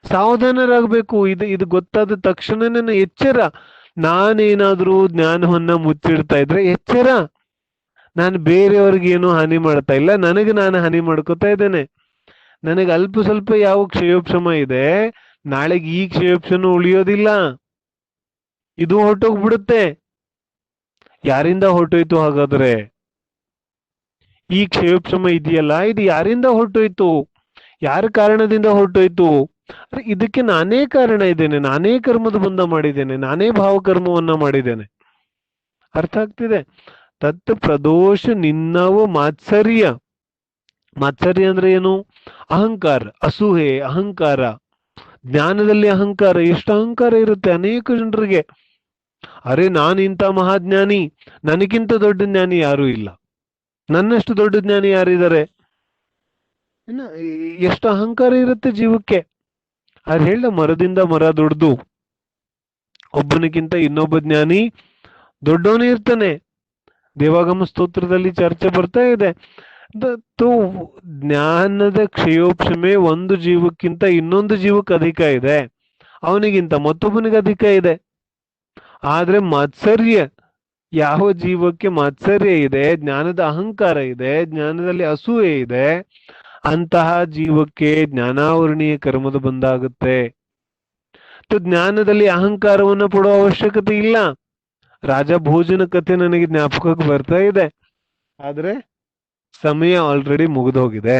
ಸಾವಧಾನರಾಗಬೇಕು. ಇದು ಗೊತ್ತಾದ ತಕ್ಷಣನೇ ಎಚ್ಚರ. ನಾನೇನಾದ್ರೂ ಜ್ಞಾನವನ್ನ ಮುಚ್ಚಿಡ್ತಾ ಇದ್ರೆ ಎಚ್ಚರ. ನಾನು ಬೇರೆಯವ್ರಿಗೆ ಏನೂ ಹಾನಿ ಮಾಡ್ತಾ ಇಲ್ಲ, ನನಗೆ ನಾನು ಹಾನಿ ಮಾಡ್ಕೋತಾ ಇದ್ದೇನೆ. ನನಗೆ ಅಲ್ಪ ಸ್ವಲ್ಪ ಯಾವ ಕ್ಷಯೋಕ್ಷಮ ಇದೆ, ನಾಳೆಗೆ ಈ ಕ್ಷಯೋಕ್ಷನು ಉಳಿಯೋದಿಲ್ಲ, ಇದು ಹೊರಟೋಗ್ಬಿಡುತ್ತೆ. ಯಾರಿಂದ ಹೊರಟೋಯ್ತು ಹಾಗಾದ್ರೆ? ಈ ಕ್ಷಯೋಕ್ಷಮ ಇದೆಯಲ್ಲ, ಇದು ಯಾರಿಂದ ಹೊರಟೋಯ್ತು? ಯಾರ ಕಾರಣದಿಂದ ಹೊರಟೋಯ್ತು? ಇದಕ್ಕೆ ನಾನೇ ಕಾರಣ ಇದ್ದೇನೆ, ನಾನೇ ಕರ್ಮದ ಬಂಧ ಮಾಡಿದ್ದೇನೆ, ನಾನೇ ಭಾವಕರ್ಮವನ್ನ ಮಾಡಿದ್ದೇನೆ. ಅರ್ಥ ಆಗ್ತಿದೆ? ತತ್ ಪ್ರದೋಷ ನಿನ್ನವ ಮಾತ್ಸರ್ಯ. ಮಾತ್ಸರ್ಯ ಅಂದ್ರೆ ಏನು? ಅಹಂಕಾರ, ಅಸೂಹೆ, ಅಹಂಕಾರ. ಜ್ಞಾನದಲ್ಲಿ ಅಹಂಕಾರ. ಎಷ್ಟು ಅಹಂಕಾರ ಇರುತ್ತೆ ಅನೇಕ ಜನರಿಗೆ. ಅರೆ, ನಾನು ಇಂಥ ಮಹಾಜ್ಞಾನಿ, ನನಗಿಂತ ದೊಡ್ಡ ಜ್ಞಾನಿ ಯಾರೂ ಇಲ್ಲ, ನನ್ನಷ್ಟು ದೊಡ್ಡ ಜ್ಞಾನಿ ಯಾರಿದ್ದಾರೆ? ಎಷ್ಟು ಅಹಂಕಾರ ಇರುತ್ತೆ ಜೀವಕ್ಕೆ. ಅದು ಹೇಳ್ದ, ಮರದಿಂದ ಮರ ದೊಡ್ಡದು, ಒಬ್ಬನಿಗಿಂತ ಇನ್ನೊಬ್ಬ ಜ್ಞಾನಿ ದೊಡ್ಡವನೇ ಇರ್ತಾನೆ. ದೇವಾಗಮ ಸ್ತೋತ್ರದಲ್ಲಿ ಚರ್ಚೆ ಬರ್ತಾ ಇದೆ. ಜ್ಞಾನದ ಕ್ಷಯೋಕ್ಷಮೆ ಒಂದು ಜೀವಕ್ಕಿಂತ ಇನ್ನೊಂದು ಜೀವಕ್ಕೆ ಅಧಿಕ ಇದೆ, ಅವನಿಗಿಂತ ಮತ್ತೊಬ್ಬನಿಗೆ ಅಧಿಕ ಇದೆ. ಆದ್ರೆ ಮಾತ್ಸರ್ಯ, ಯಾವ ಜೀವಕ್ಕೆ ಮಾತ್ಸರ್ಯ ಇದೆ, ಜ್ಞಾನದ ಅಹಂಕಾರ ಇದೆ, ಜ್ಞಾನದಲ್ಲಿ ಅಸೂಯೆ ಇದೆ, ಅಂತಹ ಜೀವಕ್ಕೆ ಜ್ಞಾನಾವರಣೀಯ ಕರ್ಮದ ಬಂದಾಗುತ್ತೆ. ಜ್ಞಾನದಲ್ಲಿ ಅಹಂಕಾರವನ್ನು ಪಡುವ ಅವಶ್ಯಕತೆ ಇಲ್ಲ. ರಾಜ ಭೋಜನ ಕಥೆ ನನಗೆ ಜ್ಞಾಪಕಕ್ಕೆ ಬರ್ತಾ ಇದೆ, ಆದ್ರೆ ಸಮಯ ಆಲ್ರೆಡಿ ಮುಗಿದೋಗಿದೆ.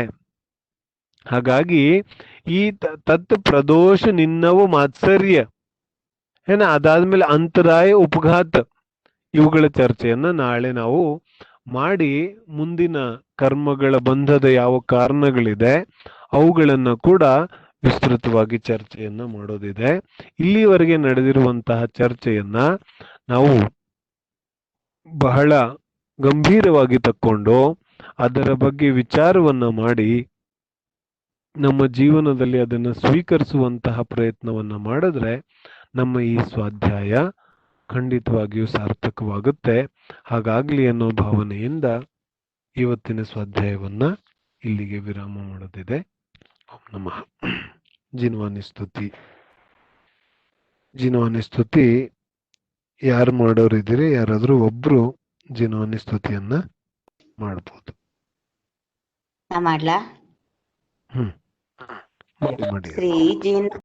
ಹಾಗಾಗಿ ಈ ತತ್ ಪ್ರದೋಷ ನಿನ್ನವು ಮಾತ್ಸರ್ಯ ಅದಾದ್ಮೇಲೆ ಅಂತರಾಯ ಉಪಘಾತ, ಇವುಗಳ ಚರ್ಚೆಯನ್ನ ನಾಳೆ ನಾವು ಮಾಡಿ ಮುಂದಿನ ಕರ್ಮಗಳ ಬಂಧದ ಯಾವ ಕಾರಣಗಳಿದೆ ಅವುಗಳನ್ನ ಕೂಡ ವಿಸ್ತೃತವಾಗಿ ಚರ್ಚೆಯನ್ನ ಮಾಡೋದಿದೆ. ಇಲ್ಲಿವರೆಗೆ ನಡೆದಿರುವಂತಹ ಚರ್ಚೆಯನ್ನ ನಾವು ಬಹಳ ಗಂಭೀರವಾಗಿ ತಕ್ಕೊಂಡು ಅದರ ಬಗ್ಗೆ ವಿಚಾರವನ್ನ ಮಾಡಿ ನಮ್ಮ ಜೀವನದಲ್ಲಿ ಅದನ್ನು ಸ್ವೀಕರಿಸುವಂತಹ ಪ್ರಯತ್ನವನ್ನ ಮಾಡಿದ್ರೆ ನಮ್ಮ ಈ ಸ್ವಾಧ್ಯಾಯ ಖಂಡಿತವಾಗಿಯೂ ಸಾರ್ಥಕವಾಗುತ್ತೆ. ಹಾಗಾಗ್ಲಿ ಅನ್ನೋ ಭಾವನೆಯಿಂದ ಇವತ್ತಿನ ಸ್ವಾಧ್ಯಾಯವನ್ನ ಇಲ್ಲಿಗೆ ವಿರಾಮ ಮಾಡೋದಿದೆ. ಓಂ ನಮಃ. ಜಿನ್ವಾನಿ ಸ್ತುತಿ. ಜಿನ್ವಾನಿ ಸ್ತುತಿ ಯಾರು ಮಾಡೋರಿದ್ದೀರಿ, ಯಾರಾದ್ರೂ ಒಬ್ರು ಜಿನ್ವಾನಿ ಸ್ತುತಿಯನ್ನ ಮಾಡ್ಬೋದು. ಮಾಡ್ಲಾ? ಮಾಡಿ. ಶ್ರೀ